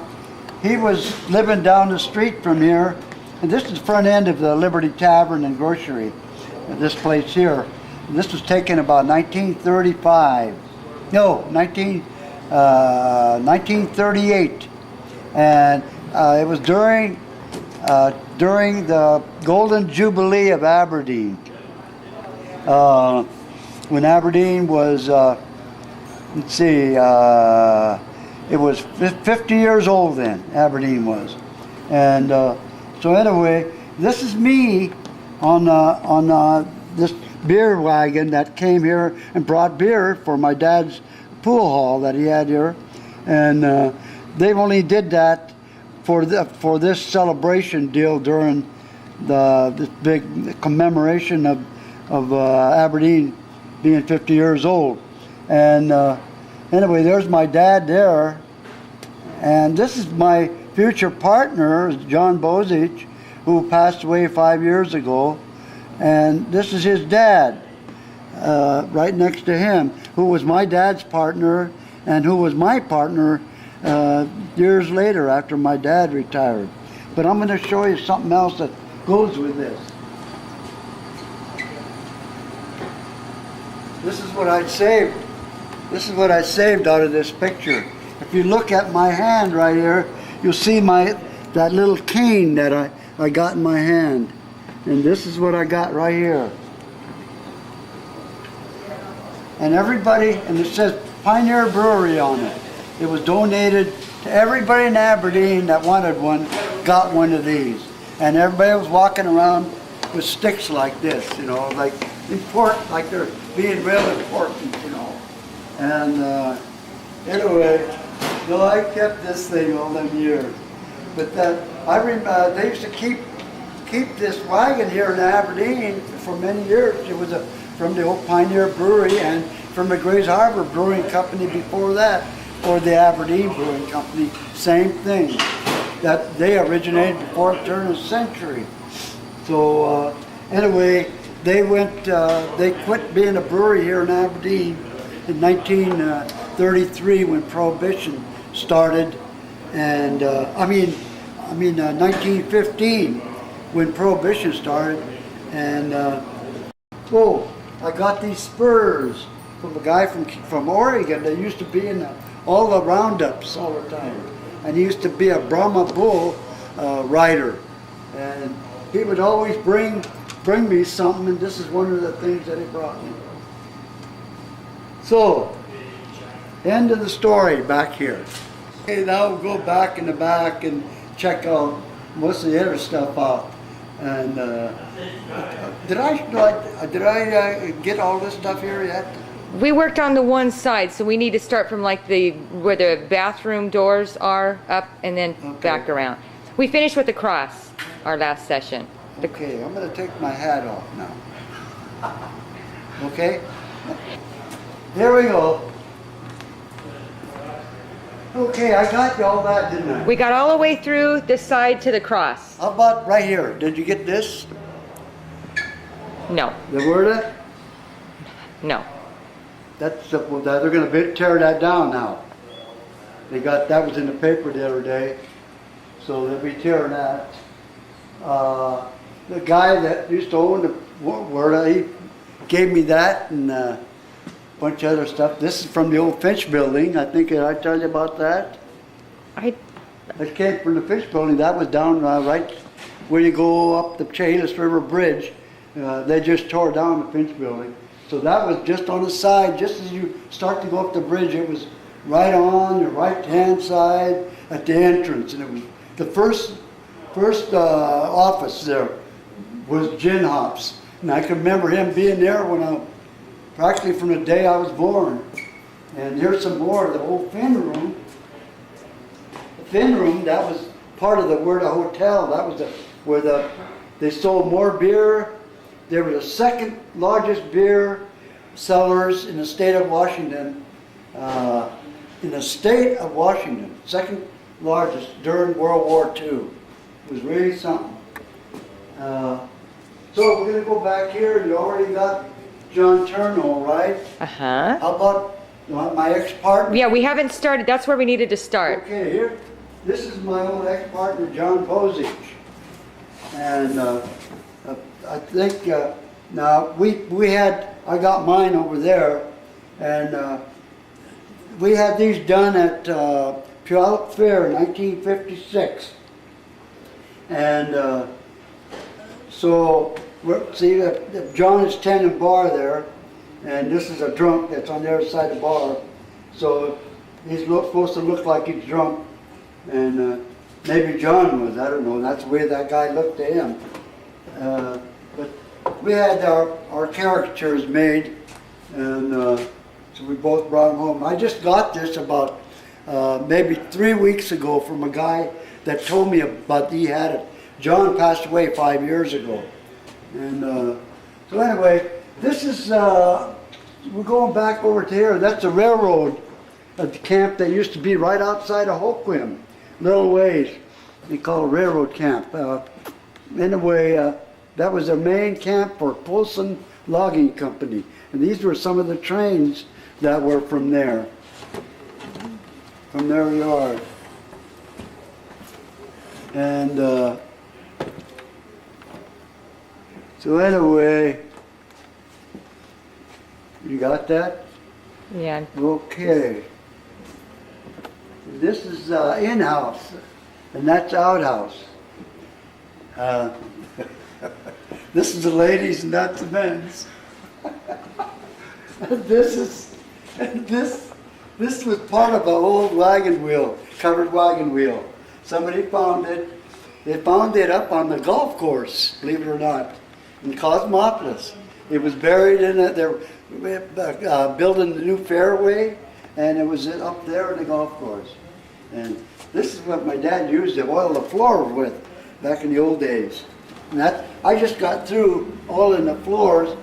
he was living down the street from here, and this is the front end of the Liberty Tavern and Grocery, this place here. And this was taken about 1935. No, 1938. And it was during the Golden Jubilee of Aberdeen. When Aberdeen was, let's see, it was 50 years old then, Aberdeen was. And so anyway, this is me on this beer wagon that came here and brought beer for my dad's pool hall that he had here. And they only did that for this celebration deal during this big commemoration of Aberdeen being 50 years old. And anyway, there's my dad there, and this is my future partner, John Bozich, who passed away 5 years ago, and this is his dad, right next to him, who was my dad's partner and who was my partner years later after my dad retired. But I'm going to show you something else that goes with this. This is what I saved. This is what I saved out of this picture. If you look at my hand right here, you'll see that little cane that I got in my hand. And this is what I got right here. And everybody, and it says Pioneer Brewery on it. It was donated to everybody in Aberdeen that wanted one, got one of these. And everybody was walking around with sticks like this, you know, like important, like they're being real important, you know. And anyway, so I kept this thing all them years. But I remember they used to keep this wagon here in Aberdeen for many years. It was from the old Pioneer Brewery and from the Grays Harbor Brewing Company before that, or the Aberdeen Brewing Company, same thing. That they originated before the turn of the century. So anyway, they quit being a brewery here in Aberdeen in 1933 when Prohibition started, and 1915 when Prohibition started, and oh, I got these spurs from a guy from Oregon that used to be in all the roundups all the time, and he used to be a Brahma bull rider, and he would always bring me something, and this is one of the things that he brought me. So, end of the story back here. Okay, now we'll go back in the back and check out most of the other stuff out. And did I get all this stuff here yet? We worked on the one side, so we need to start from like where the bathroom doors are up and then back around. We finished with the cross, our last session. Okay, I'm going to take my hat off now. Okay? Here we go. Okay, I got you all that, didn't I? We got all the way through the side to the cross. How about right here? Did you get this? No. The word? No. That's they're going to tear that down now. That was in the paper the other day, so they'll be tearing that. The guy that used to own the word, he gave me that and a bunch of other stuff. This is from the old Finch building. I think I tell you about that. It came from the Finch building. That was down right where you go up the Chehalis River Bridge. They just tore down the Finch building. So that was just on the side, just as you start to go up the bridge. It was right on the right-hand side at the entrance, and it was the first office there was Gin Hops, and I can remember him being there practically from the day I was born. And here's some more of the old Finn room. The Finn room, that was part of the hotel. That was where they sold more beer. They were the second largest beer sellers in the state of Washington. Second largest during World War II. It was really something. So we're going to go back here. You already got John Turno, right? Uh-huh. How about my ex-partner? Yeah, we haven't started. That's where we needed to start. Okay, here. This is my old ex-partner, John Bozich. And I think now I got mine over there, and we had these done at Puyallup Fair in 1956. And so, see, John is tending bar there, and this is a drunk that's on the other side of the bar. So he's supposed to look like he's drunk, and maybe John was, I don't know, that's the way that guy looked to him. But we had our caricatures made, and so we both brought them home. I just got this about maybe 3 weeks ago from a guy that told me about he had it. John passed away 5 years ago. And so anyway, this is, we're going back over to here. That's a railroad camp that used to be right outside of Hoquiam, little ways. They call it railroad camp. Anyway, that was the main camp for Polson Logging Company. And these were some of the trains that were from there yard. And so anyway, you got that? Yeah. Okay. This is in-house, and that's outhouse. This is the ladies and that's the men's. This was part of an old wagon wheel, covered wagon wheel. Somebody found it. They found it up on the golf course, believe it or not, in Cosmopolis. It was buried in it. They're building the new fairway, and it was up there in the golf course. And this is what my dad used to oil the floors with back in the old days. And that, I just got through oiling the floors.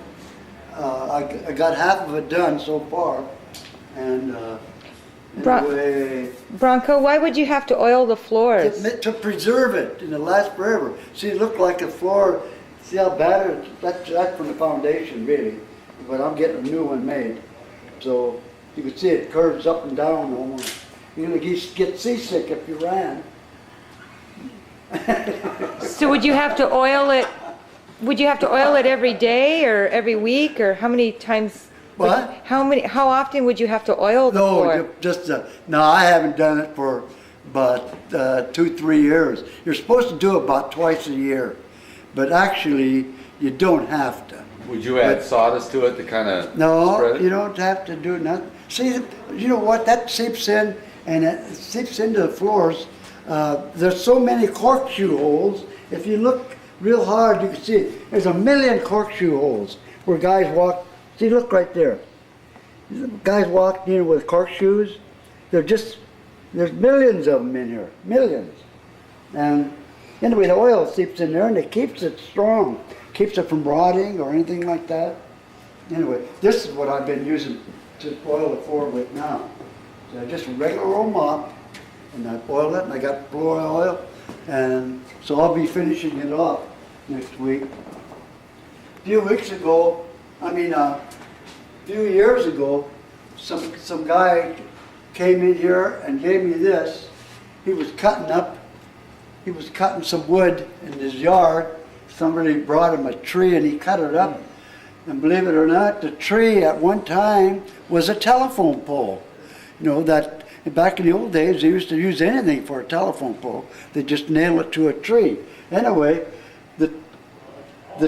I got half of it done so far. And anyway, Bronco, why would you have to oil the floors? to preserve it and it lasts forever. See, it looked like a floor. See how bad it is? That's from the foundation, really. But I'm getting a new one made. So you can see it curves up and down almost. You're going to get seasick if you ran. So would you have to oil it? Would you have to oil it every day or every week, or how many times? What? How often would you have to oil the floor? No, just no. I haven't done it for about 2-3 years. You're supposed to do it about twice a year, but actually you don't have to. Would you add sawdust to it to kind of No, spread it? you don't have to do nothing. See, you know what? That seeps in, and it seeps into the floors. There's so many corkscrew holes. If you look real hard, you can see there's a million corkscrew holes where guys walk. See, look right there. Guys walk in with corkscrews. There's millions of them in here, millions. And anyway, the oil seeps in there, and it keeps it strong, keeps it from rotting or anything like that. Anyway, this is what I've been using to oil the floor with now. So just a regular old mop, and I oil it, and I got floor oil, and so I'll be finishing it off next week. A few years ago, some guy came in here and gave me this. He was cutting some wood in his yard. Somebody brought him a tree and he cut it up. And believe it or not, the tree at one time was a telephone pole. You know, that back in the old days, they used to use anything for a telephone pole. They just nail it to a tree. Anyway, the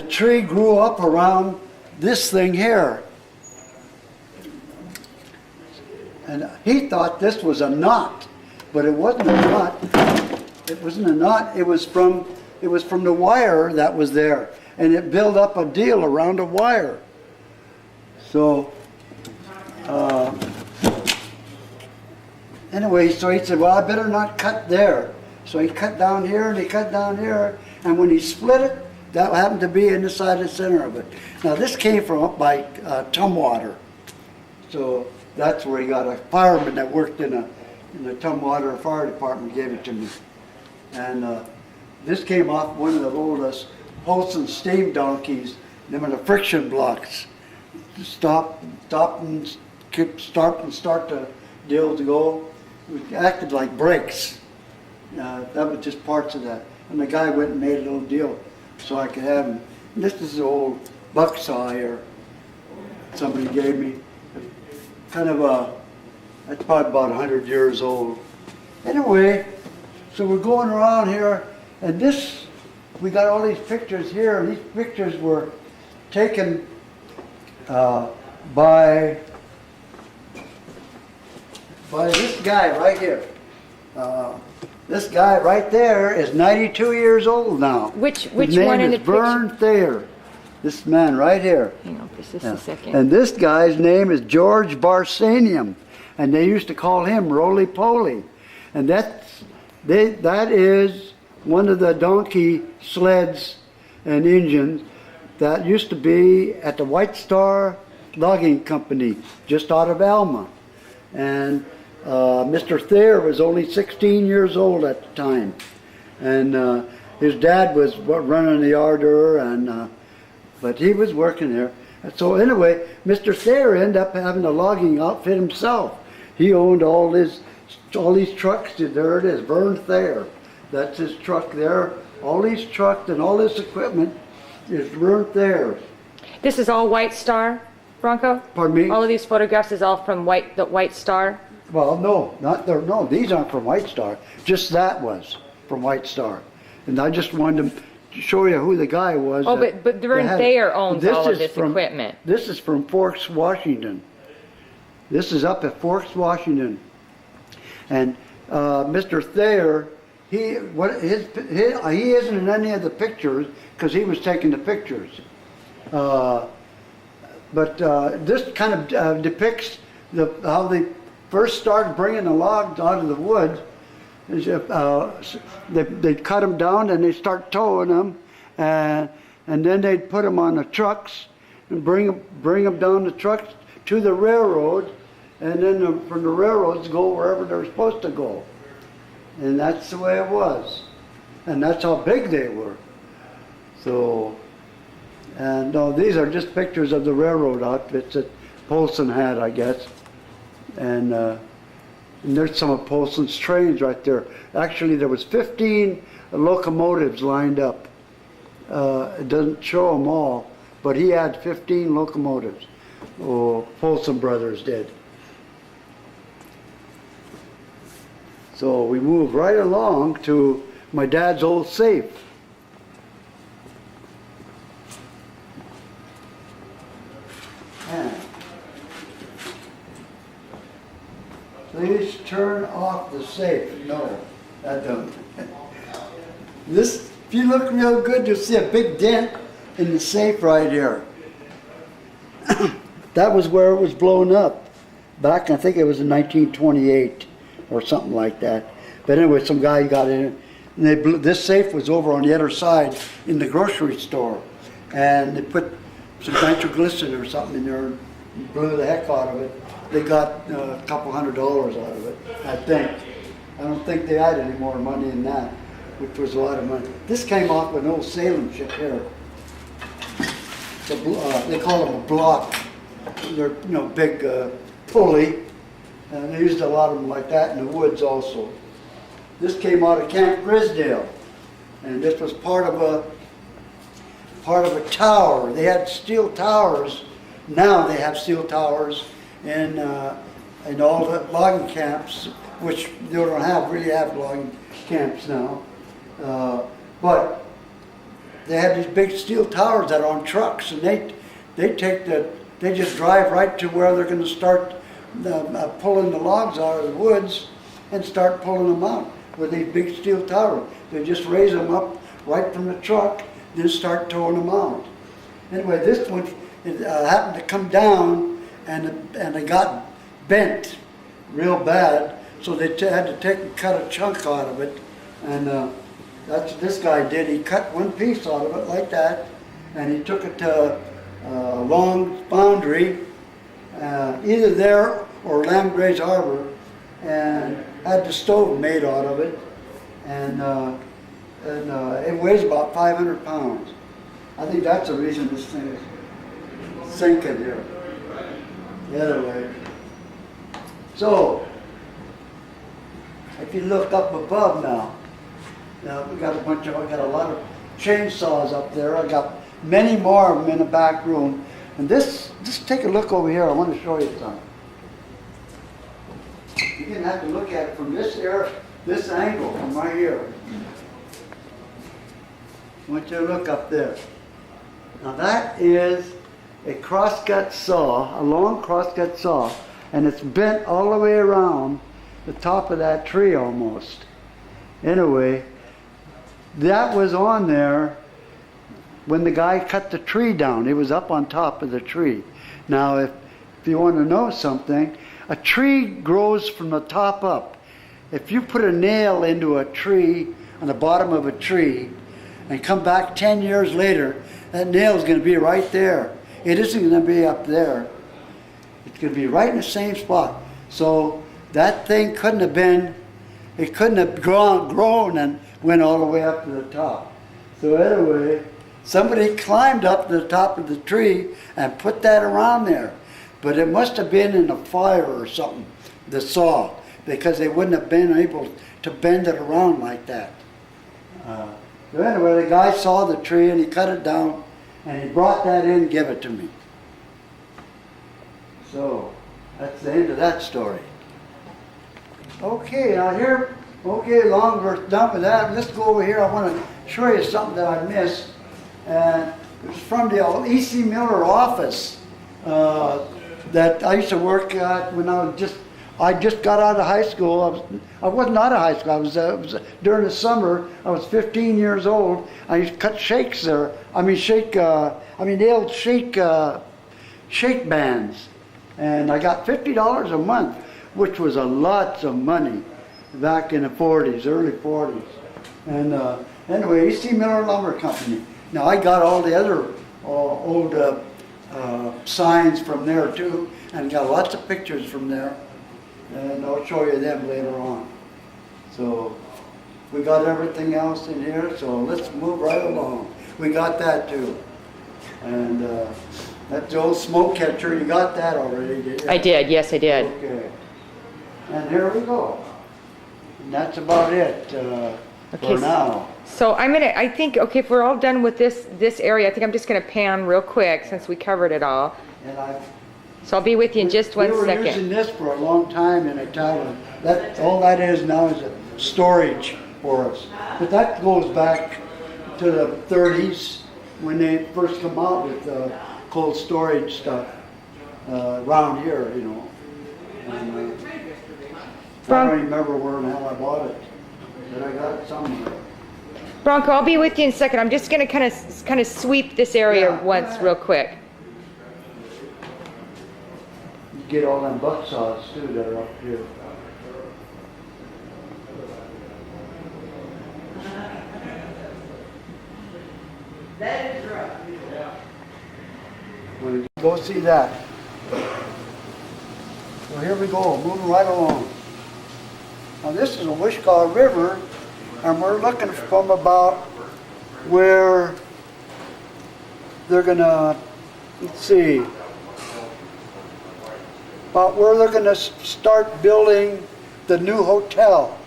tree grew up around this thing here. And he thought this was a knot, but it wasn't a knot. It wasn't a knot. It was from the wire that was there, and it built up a deal around a wire. So anyway, so he said, well, I better not cut there. So he cut down here and he cut down here, and when he split it, that happened to be inside the center of it. Now this came from up by Tumwater. So that's where he got a fireman that worked in the Tumwater Fire Department gave it to me. And this came off one of the oldest Polson steam donkeys. Them are the friction blocks. Stop and start the deal to go. It acted like brakes. That was just parts of that. And the guy went and made a little deal so I could have him. And this is the old buck saw here somebody gave me. Kind of That's probably about 100 years old. Anyway, so we're going around here, and this, we got all these pictures here, and these pictures were taken by this guy right here. This guy right there is 92 years old now. Which His one name in the is Vern picture? Thayer. This man right here. Hang on for just Yeah. a second. And this guy's name is George Barsanium, and they used to call him Roly Poly. And that is one of the donkey sleds and engines that used to be at the White Star Logging Company, just out of Alma. And Mr. Thayer was only 16 years old at the time. And his dad was running the yarder, and but he was working there. And so anyway, Mr. Thayer ended up having a logging outfit himself. He owned all these trucks. There it is, Vern Thayer. That's his truck there. All these trucks and all this equipment is Vern Thayer's. This is all White Star, Bronco? Pardon me? All of these photographs is all from the White Star? Well, no, not there. No, these aren't from White Star. Just that was from White Star. And I just wanted to show you who the guy was. Oh, but Vern Thayer owns all of this from, equipment. This is from Forks, Washington. This is up at Forks, Washington. And Mr. Thayer, he isn't in any of the pictures because he was taking the pictures. But this kind of depicts how they first started bringing the logs out of the woods. They'd cut them down and they start towing them, and then they'd put them on the trucks and bring them down the trucks to the railroad, and then from the railroads go wherever they're supposed to go. And that's the way it was. And that's how big they were. So, and these are just pictures of the railroad outfits that Polson had, I guess. And there's some of Polson's trains right there. Actually, there was 15 locomotives lined up. It doesn't show them all, but he had 15 locomotives. Oh, Polson brothers did. So we move right along to my dad's old safe. And please turn off the safe. No, that don't. This, if you look real good, you'll see a big dent in the safe right here. That was where it was blown up back, I think it was in 1928 or something like that. But anyway, some guy got in it, and they blew, this safe was over on the other side in the grocery store, and they put some nitroglycerin or something in there and blew the heck out of it. They got a couple $100 out of it, I think. I don't think they had any more money than that, which was a lot of money. This came off an old sailing ship here. They call them a block. They're big pulley, and they used a lot of them like that in the woods also. This came out of Camp Grisdale, and this was part of a tower. They had steel towers. Now they have steel towers in all the logging camps, which they don't really have logging camps now. But they had these big steel towers that are on trucks, and they just drive right to where they're going to start pulling the logs out of the woods and start pulling them out with these big steel towers. They just raise them up right from the truck, then start towing them out. Anyway, this one happened to come down, and it got bent real bad, so they had to cut a chunk out of it, and that's what this guy did. He cut one piece out of it like that, and he took it to a long foundry, either there or Lamgrays Harbor, and had the stove made out of it, and it weighs about 500 pounds. I think that's the reason this thing is sinking here. The other way. So, if you look up above now, we got a lot of chainsaws up there. I got many more of them in the back room. And just take a look over here. I want to show you something. can have to look at it from this angle, from right here. I want you to look up there. Now that is a crosscut saw, a long crosscut saw, and it's bent all the way around the top of that tree almost. Anyway, that was on there when the guy cut the tree down. It was up on top of the tree. Now if you want to know something, a tree grows from the top up. If you put a nail into a tree, on the bottom of a tree, and come back 10 years later, that nail is going to be right there. It isn't going to be up there. It's going to be right in the same spot. So that thing couldn't have been, it couldn't have grown and went all the way up to the top. So anyway, somebody climbed up to the top of the tree and put that around there. But it must have been in a fire or something, the saw, because they wouldn't have been able to bend it around like that. So anyway, the guy saw the tree and he cut it down and he brought that in and gave it to me. So that's the end of that story. Okay, now here, long we're done with that. Let's go over here. I want to show you something that I missed. And it was from the old E.C. Miller office that I used to work at when I just got out of high school. I wasn't out of high school. I was during the summer. I was 15 years old. I used to cut shakes there. The old shake bands, and I got $50 a month, which was a lot of money back in the 40s, early 40s. And anyway, E.C. Miller Lumber Company. Now I got all the other old signs from there too, and got lots of pictures from there. And I'll show you them later on. So we got everything else in here, so let's move right along. We got that too. And that's the old smoke catcher. You got that already, did you? I did, yes I did. Okay. And here we go. And that's about it for now. So I think, okay, if we're all done with this area, I think I'm just gonna pan real quick since we covered it all. And So I'll be with you in just 1 second. We were using this for a long time in a town. All that is now is a storage for us. But that goes back to the 30s when they first come out with cold storage stuff around here, you know. And, I don't remember where the hell I bought it, but I got it somewhere. Bronco, I'll be with you in a second. I'm just gonna kind of sweep this area once real quick. Get all them buck saws too that are up here. That is right. We'll go see that. So here we go, moving right along. Now this is a Wishkah River, and we're looking from about where they're gonna, let's see, about where they're going to start building the new hotel,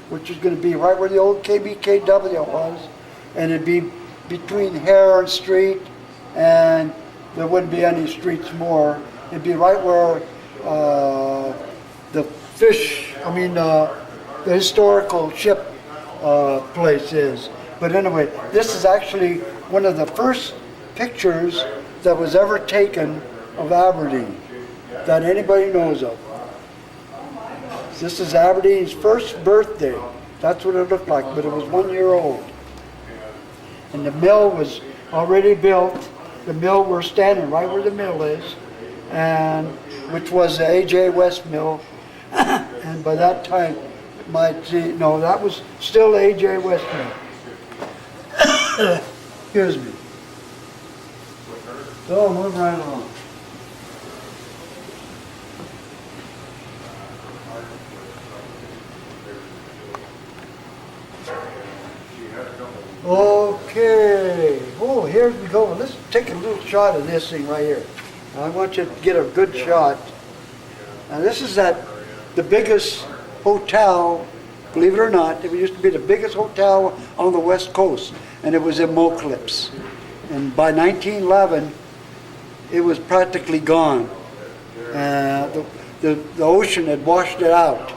which is going to be right where the old KBKW was, and it'd be between Heron Street, and there wouldn't be any streets more. It'd be right where the historical ship place is. But anyway, this is actually one of the first pictures that was ever taken of Aberdeen that anybody knows of. This is Aberdeen's first birthday. That's what it looked like, but it was 1 year old. And the mill was already built. The mill, we're standing right where the mill is, and which was the A.J. West mill. And by that time, that was still the A.J. West mill. Excuse me. So move right along. Okay. Oh, here we go. Let's take a little shot of this thing right here. I want you to get a good shot. Now this is the biggest hotel, believe it or not. It used to be the biggest hotel on the West Coast, and it was in Moclips. And by 1911, it was practically gone. The ocean had washed it out.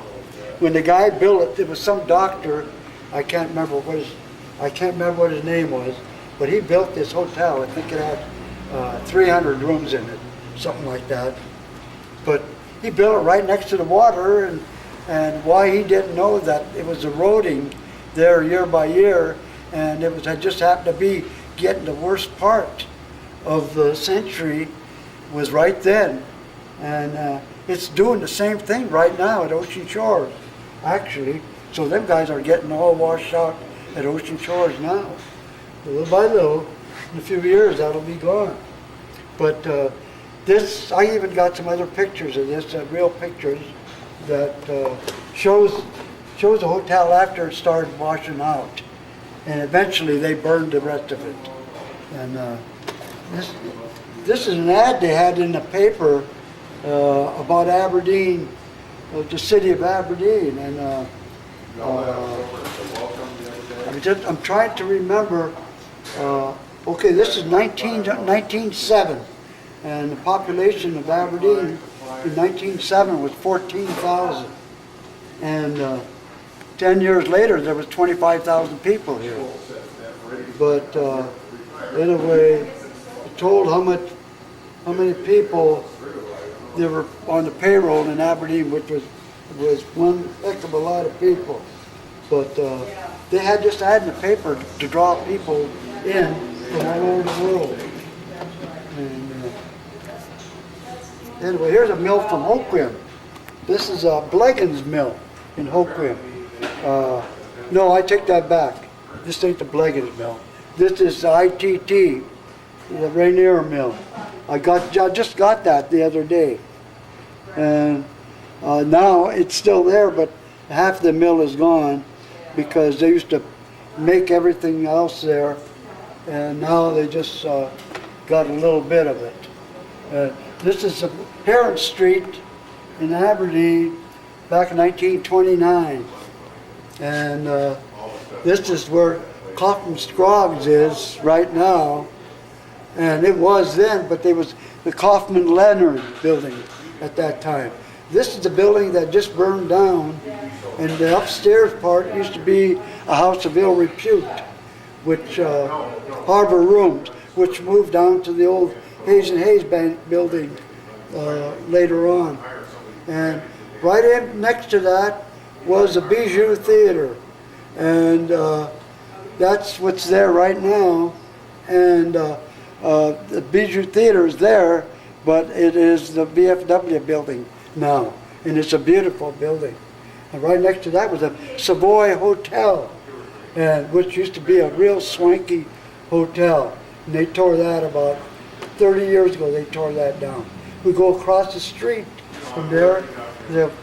when the guy built it, there was some doctor, I can't remember what his name was, but he built this hotel. I think it had 300 rooms in it, something like that. But he built it right next to the water, and why he didn't know that it was eroding there year by year, and it just happened to be getting the worst part of the century was right then. And it's doing the same thing right now at Ocean Shores, actually. So them guys are getting all washed out at Ocean Shores now. Little by little, in a few years, that'll be gone. But this, I even got some other pictures of this, real pictures, that shows the hotel after it started washing out. And eventually they burned the rest of it. And this is an ad they had in the paper about Aberdeen, the city of Aberdeen. And I'm trying to remember. Okay, this is 1907, and the population of Aberdeen in 1907 was 14,000. And 10 years later, there was 25,000 people here. But anyway, it told how many people there were on the payroll in Aberdeen, which was one heck of a lot of people. But they had this ad in the paper to draw people in from all over the world. And anyway, here's a mill from Hoquiam. This is a Bleggins mill in Hoquiam. No, I take that back. This ain't the Bleggins mill. This is ITT, the Rainier mill. I just got that the other day. And now it's still there, but half the mill is gone because they used to make everything else there, and now they just got a little bit of it. This is Heron Street in Aberdeen back in 1929, and this is where Kaufman Scroggs is right now, and it was then, but there was the Kaufman Leonard building at that time. This is the building that just burned down, and the upstairs part used to be a house of ill repute, which Harbor Rooms, which moved down to the old Hayes and Hayes Bank building later on. And right in next to that was a Bijou Theater, and that's what's there right now. And the Bijou Theater is there, but it is the VFW building now, and it's a beautiful building. And right next to that was a Savoy Hotel, and which used to be a real swanky hotel. And they tore that about 30 years ago. They tore that down. We go across the street from there,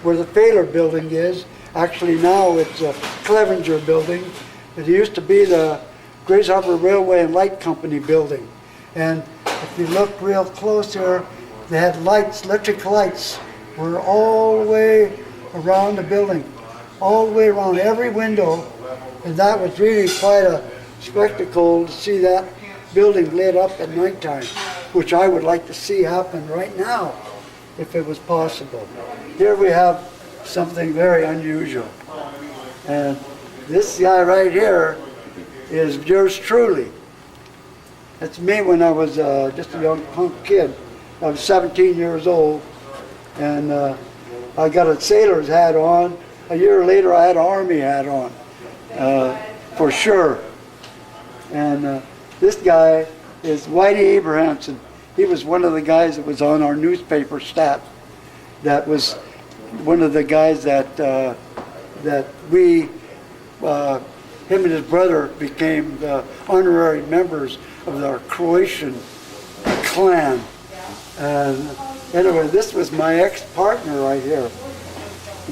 where the Thaler building is. Actually now it's a Clevenger building. It used to be the Grays Harbor Railway and Light Company building. And if you look real close there, they had lights, electric lights, were all the way around the building, all the way around every window. And that was really quite a spectacle to see that building lit up at nighttime, which I would like to see happen right now, if it was possible. Here we have something very unusual. And this guy right here is yours truly. That's me when I was just a young punk kid. I was 17 years old, and I got a sailor's hat on. A year later, I had an army hat on, for sure. And this guy is Whitey Abrahamson. He was one of the guys that was on our newspaper staff. That was one of the guys that we, him and his brother, became the honorary members of our Croatian clan. And anyway, this was my ex-partner right here,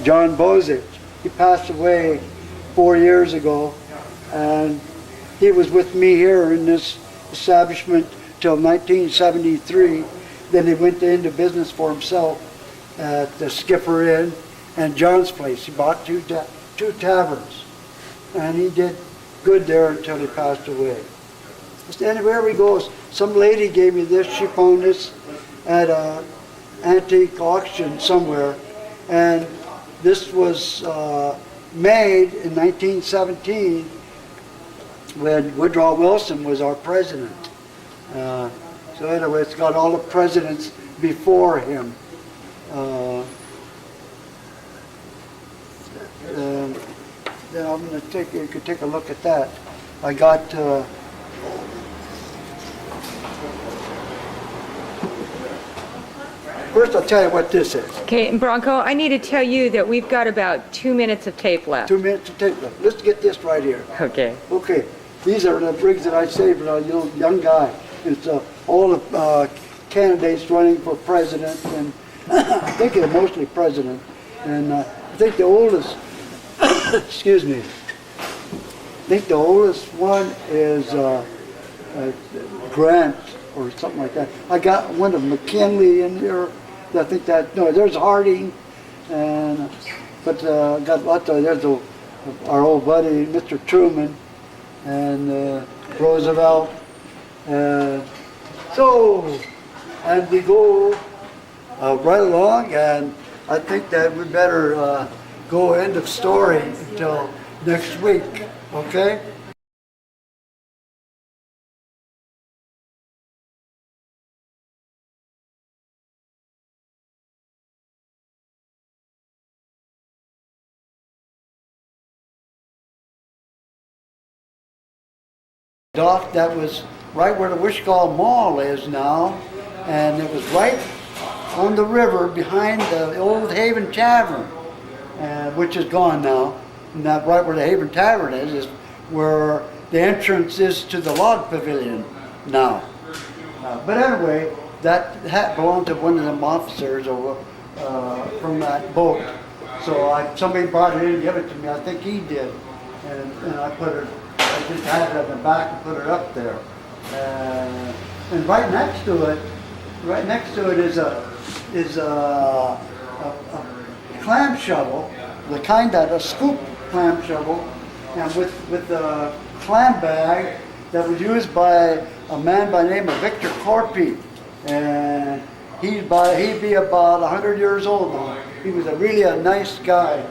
John Bozic. He passed away 4 years ago, and he was with me here in this establishment till 1973. Then he went into business for himself at the Skipper Inn and John's Place. He bought two taverns, and he did good there until he passed away. Just anywhere we go, some lady gave me this. She found this at an antique auction somewhere, and This was made in 1917 when Woodrow Wilson was our president. So anyway, it's got all the presidents before him. Then I'm going to you could take a look at that. I got first I'll tell you what this is. Okay, and Bronco, I need to tell you that we've got about 2 minutes of tape left. 2 minutes to tape left. Let's get this right here. Okay. Okay, these are the rigs that I saved when I was a young guy. It's all the candidates running for president, and I think they're mostly president. And I think the oldest, excuse me, I think the oldest one is Grant or something like that. I got one of McKinley in here. I think that, no, there's Harding, and but got lots of, there's our old buddy, Mr. Truman, and Roosevelt. So, and we go right along, and I think that we better go end of story until next week, okay? Dock that was right where the Wishkall Mall is now, and it was right on the river behind the old Haven Tavern, which is gone now. And that right where the Haven Tavern is where the entrance is to the log pavilion now. But anyway, that hat belonged to one of them officers over, from that boat. So somebody brought it in and gave it to me. I think he did, and I put it. I just had it in the back and put it up there. And right next to it is a clam shovel, the kind that a scoop clam shovel, and with a clam bag that was used by a man by the name of Victor Corpy, and he'd be about 100 years old now. He was really a nice guy,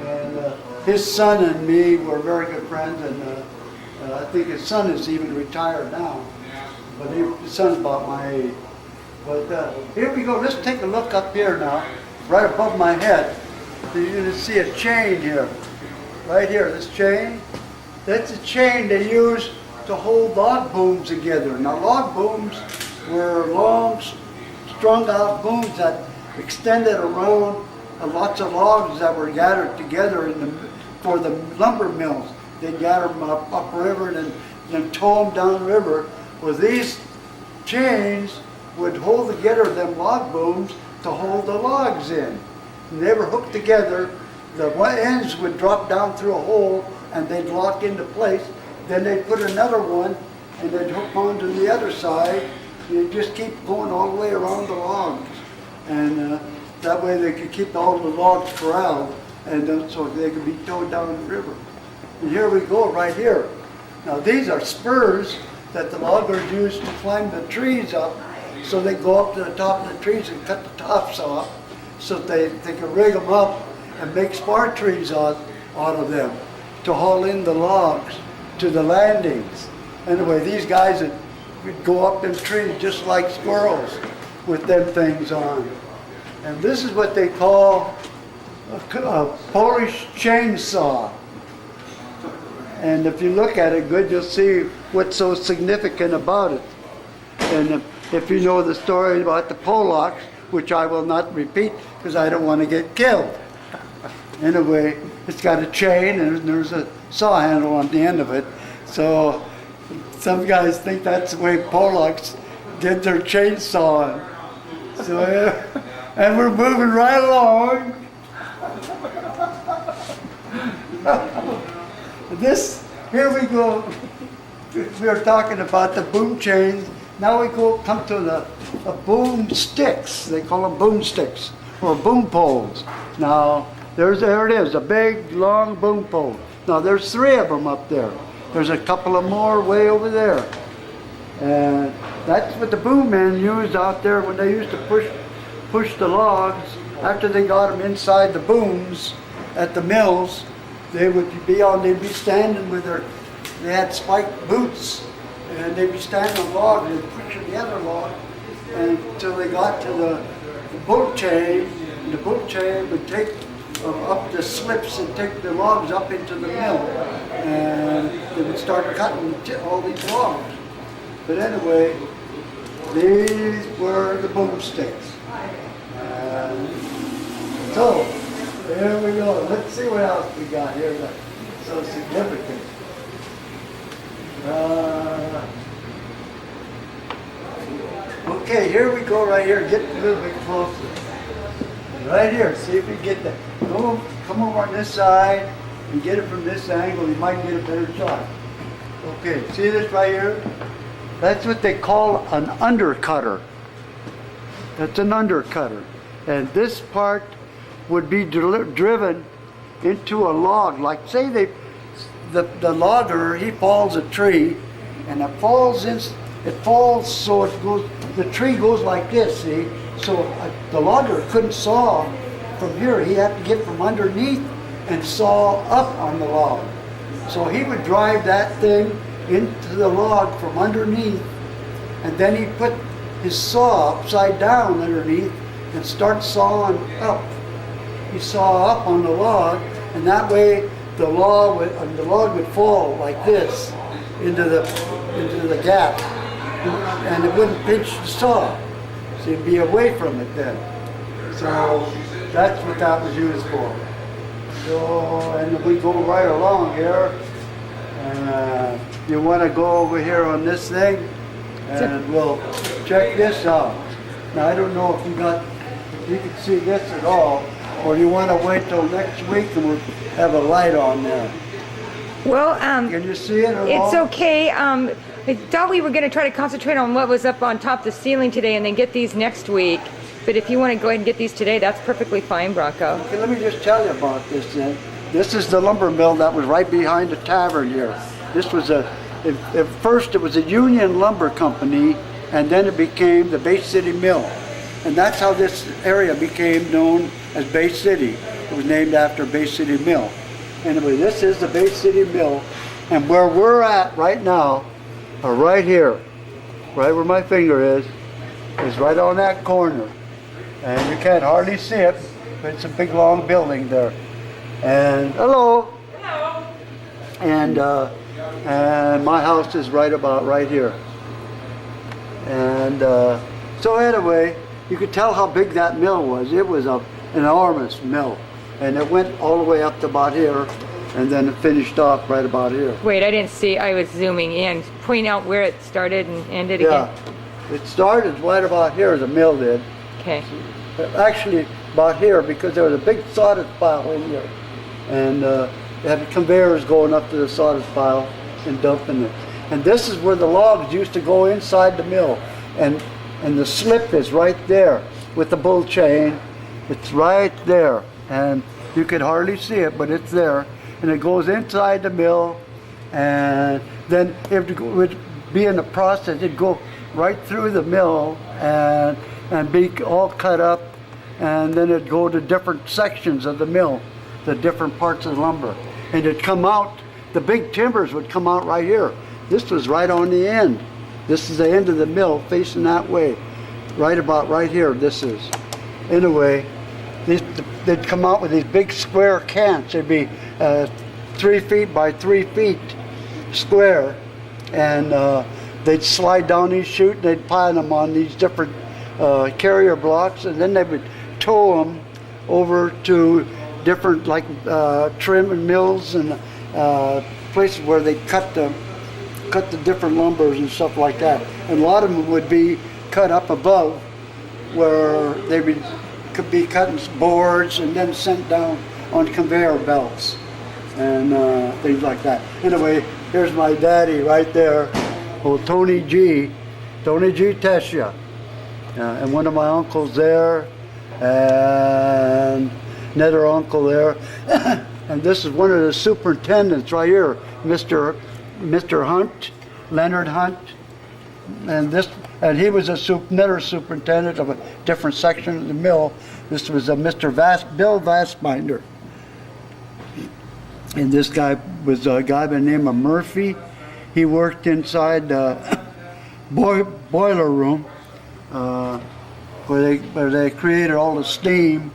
and his son and me were very good friends, and I think his son is even retired now, but his son's about my age. But here we go. Let's take a look up here now, right above my head. You're going to see a chain here, right here. This chain, that's a chain they use to hold log booms together. Now, log booms were long, strung-out booms that extended around lots of logs that were gathered together for the lumber mills. They'd gather them upriver and then tow them downriver. Well, these chains would hold together them log booms to hold the logs in. And they were hooked together. The ends would drop down through a hole and they'd lock into place. Then they'd put another one and they'd hook onto the other side. And they'd just keep going all the way around the logs. And that way they could keep all the logs corralled, and so they could be towed down the river. And here we go, right here. Now these are spurs that the loggers use to climb the trees up. So they go up to the top of the trees and cut the tops off so they can rig them up and make spar trees out of them to haul in the logs to the landings. Anyway, these guys would go up them trees just like squirrels with them things on. And this is what they call a Polish chainsaw. And if you look at it good, you'll see what's so significant about it. And if you know the story about the Polacks, which I will not repeat because I don't want to get killed. Anyway, it's got a chain and there's a saw handle on the end of it. So some guys think that's the way Polacks did their chainsaw. So, and we're moving right along. Here we go. We were talking about the boom chains. Now we come to the boom sticks. They call them boom sticks or boom poles. Now there it is, a big long boom pole. Now there's 3 of them up there. There's a couple of more way over there. And that's what the boom men used out there when they used to push the logs after they got them inside the booms at the mills, they'd be standing with they had spiked boots, and they'd be standing on logs and pushing the other log until they got to the boat chain, and the boat chain would take up the slips and take the logs up into the mill, and they would start cutting all these logs. But anyway, these were the boomsticks. So, there we go. Let's see what else we got here that's so significant. Okay, here we go right here. Get a little bit closer. Right here, see if you get that. Come over on this side and get it from this angle. You might get a better shot. Okay, see this right here? That's what they call an undercutter. That's an undercutter. And this part would be driven into a log. Like say the logger, he falls a tree, and it falls so it goes, the tree goes like this, see? So the logger couldn't saw from here. He had to get from underneath and saw up on the log. So he would drive that thing into the log from underneath, and then he put his saw upside down underneath and start sawing up. He saw up on the log, and that way the log would fall like this into the gap, and it wouldn't pinch the saw. So you'd be away from it then. So that's what that was used for. So, and we go right along here. You want to go over here on this thing, and we'll check this out. Now I don't know if you can see this at all, or you want to wait till next week and we'll have a light on there. Well, can you see it at all? it's okay. I thought we were going to try to concentrate on what was up on top of the ceiling today and then get these next week. But if you want to go ahead and get these today, that's perfectly fine, Bronco. Okay, let me just tell you about this then. This is the lumber mill that was right behind the tavern here. This was at first it was a Union Lumber Company, and then it became the Bay City Mill. And that's how this area became known as Bay City. It was named after Bay City Mill. Anyway, this is the Bay City Mill, and where we're at right now, or right here, right where my finger is right on that corner. And you can't hardly see it, but it's a big long building there. And hello. Hello. And my house is right about right here. And so anyway, you could tell how big that mill was. It was an enormous mill, and it went all the way up to about here, and then it finished off right about here. Wait, I didn't see. I was zooming in. Point out where it started and ended again. Yeah, it started right about here. The mill did. Okay. Actually, about here, because there was a big sawdust pile in here, and they had conveyors going up to the sawdust pile and dumping it. And this is where the logs used to go inside the mill, and the slip is right there with the bull chain. It's right there, and you could hardly see it, but it's there, and it goes inside the mill, and then it would be in the process. It'd go right through the mill and be all cut up, and then it'd go to different sections of the mill, the different parts of the lumber, and it'd come out. The big timbers would come out right here. This was right on the end. This is the end of the mill facing that way, right about right here. This is. Anyway, they'd come out with these big square cants. They'd be 3 feet by 3 feet square, and they'd slide down these chutes, and they'd pile them on these different carrier blocks, and then they would tow them over to different trim mills and places where they cut the different lumbers and stuff like that. And a lot of them would be cut up above, where they could be cutting boards and then sent down on conveyor belts and things like that. Anyway, here's my daddy right there, old Tony G. Tesia, and one of my uncles there, and another uncle there. And this is one of the superintendents right here, Mr. Hunt, Leonard Hunt, and he was another superintendent of a different section of the mill. This was a Bill Vastbinder. And this guy was a guy by the name of Murphy. He worked inside the boiler room where they created all the steam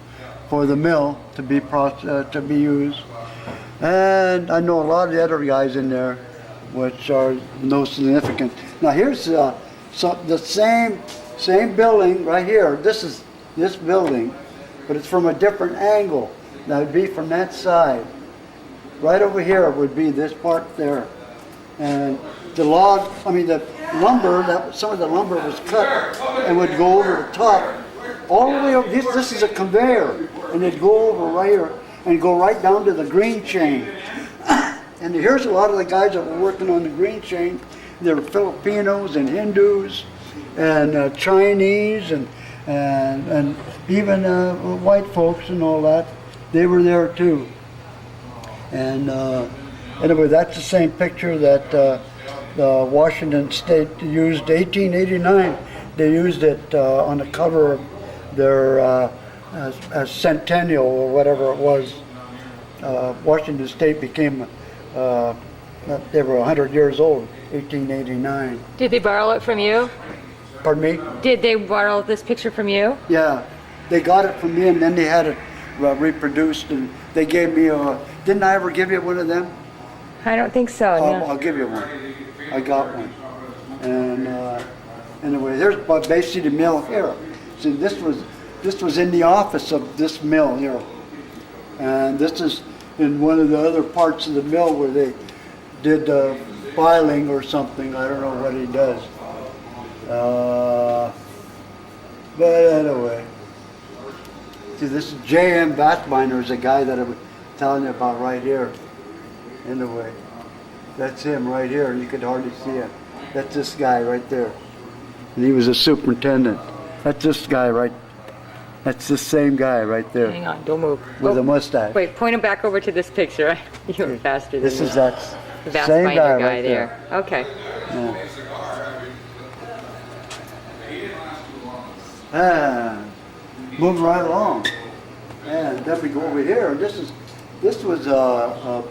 for the mill to be used. And I know a lot of the other guys in there, which are no significant. Now here's the same building right here. This is this building, but it's from a different angle. That would be from that side. Right over here would be this part there. And the lumber, some of the lumber was cut and would go over the top. All the way over, this is a conveyor, and it'd go over right here and go right down to the green chain. And here's a lot of the guys that were working on the green chain. There were Filipinos and Hindus and Chinese and even white folks and all that. They were there too. And anyway, that's the same picture that the Washington State used. 1889, they used it on the cover of their centennial or whatever it was. Washington State became, they were 100 years old, 1889. Did they borrow it from you? Pardon me? Did they borrow this picture from you? Yeah, they got it from me and then they had it reproduced, and they gave me didn't I ever give you one of them? I don't think so, no. I'll give you one. I got one. And anyway, here's my Bay City Mill here. See, this was in the office of this mill here. And this is in one of the other parts of the mill where they did filing or something. I don't know what he does. But anyway. See, this is J.M. Vastbinder, is the guy that I was telling you about right here. Anyway, that's him right here. You could hardly see him. That's this guy right there. And he was a superintendent. That's this guy right. That's the same guy right there. Hang on, don't move. With a mustache. Wait, point him back over to this picture. You were faster than This me. is that The same Vastbinder guy guy right there. Okay. Yeah. Moving right along. And then we go over here. This was a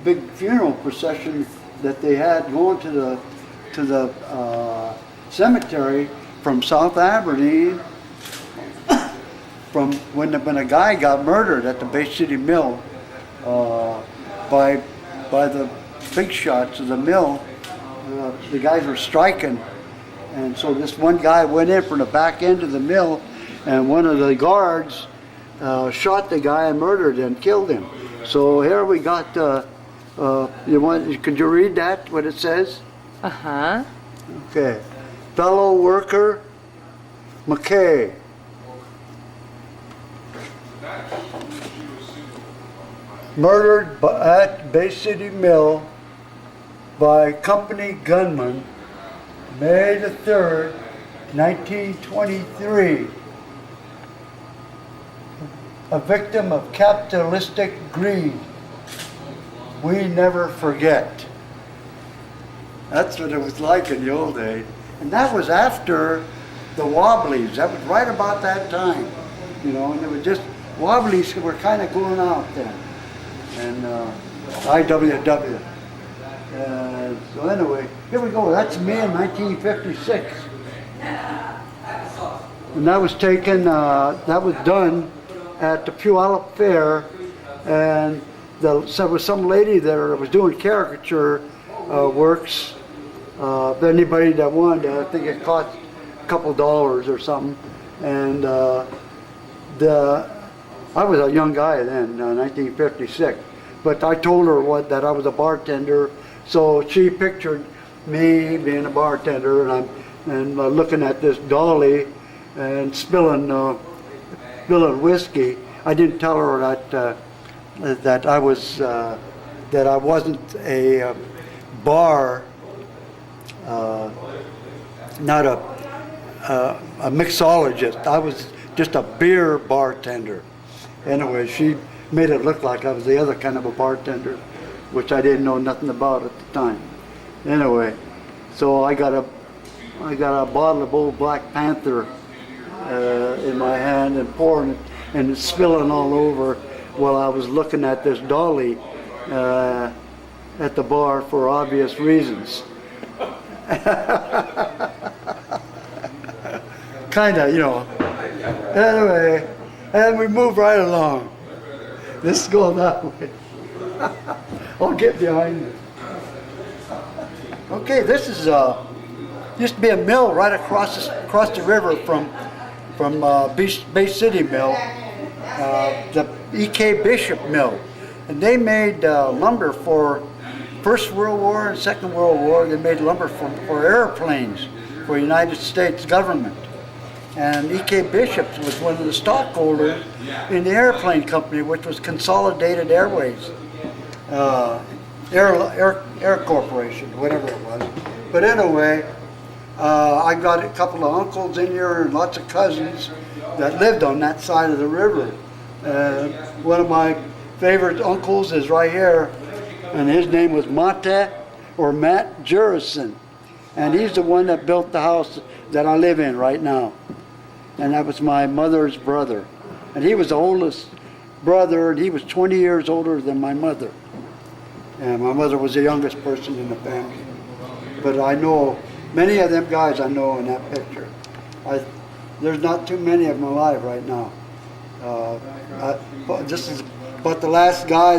big funeral procession that they had going to the cemetery from South Aberdeen, from when a guy got murdered at the Bay City Mill by the big shots of the mill. The guys were striking, and so this one guy went in from the back end of the mill, and one of the guards shot the guy and murdered and killed him. So here we got. Could you read that? What it says? Uh-huh. Okay. Fellow worker McKay. Murdered at Bay City Mill by company gunman May the 3rd, 1923. A victim of capitalistic greed. We never forget. That's what it was like in the old days. And that was after the Wobblies. That was right about that time. You know, and it was just, Wobblies were kind of going out then. And IWW. So anyway, here we go. That's me in 1956. And that was taken, that was done at the Puyallup Fair. And there was some lady there that was doing caricature works. Anybody that wanted, I think it cost a couple dollars or something. And I was a young guy then, 1956. But I told her that I was a bartender, so she pictured me being a bartender, and looking at this dolly and spilling whiskey. I didn't tell her that I wasn't a bar, not a mixologist. I was just a beer bartender. Anyway, she made it look like I was the other kind of a bartender, which I didn't know nothing about at the time. Anyway, so I got a bottle of Old Black Panther in my hand and pouring it and it's spilling all over while I was looking at this dolly at the bar for obvious reasons. Kinda, you know. Anyway, and we move right along. This is going that way. I'll get behind you. Okay, this is used to be a mill right across the river from Bay City Mill, the E.K. Bishop Mill, and they made lumber for First World War and Second World War. They made lumber for airplanes for the United States government. And E.K. Bishop was one of the stockholders in the airplane company, which was Consolidated Airways, Air Corporation, whatever it was. But anyway, I got a couple of uncles in here and lots of cousins that lived on that side of the river. One of my favorite uncles is right here, and his name was Matt Jurison. And he's the one that built the house that I live in right now. And that was my mother's brother. And he was the oldest brother, and he was 20 years older than my mother. And my mother was the youngest person in the family. But I know many of them guys I know in that picture. There's not too many of them alive right now. This is but the last guy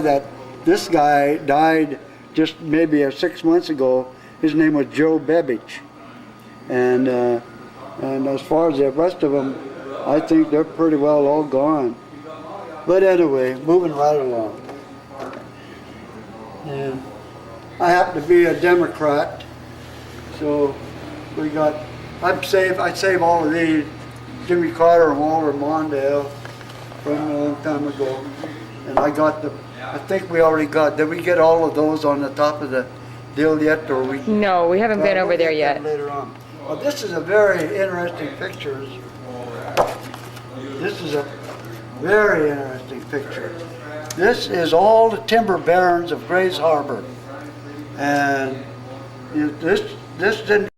this guy died just maybe 6 months ago. His name was Joe Bebbage. And as far as the rest of them, I think they're pretty well all gone. But anyway, moving right along. And I happen to be a Democrat, so I save all of these. Jimmy Carter and Walter Mondale from a long time ago. And I think we already did we get all of those on the top of the deal yet, or we? No, we haven't been over there yet. Later on. Well, this is a very interesting picture. This is a very interesting picture. This is all the timber barons of Grays Harbor, and this didn't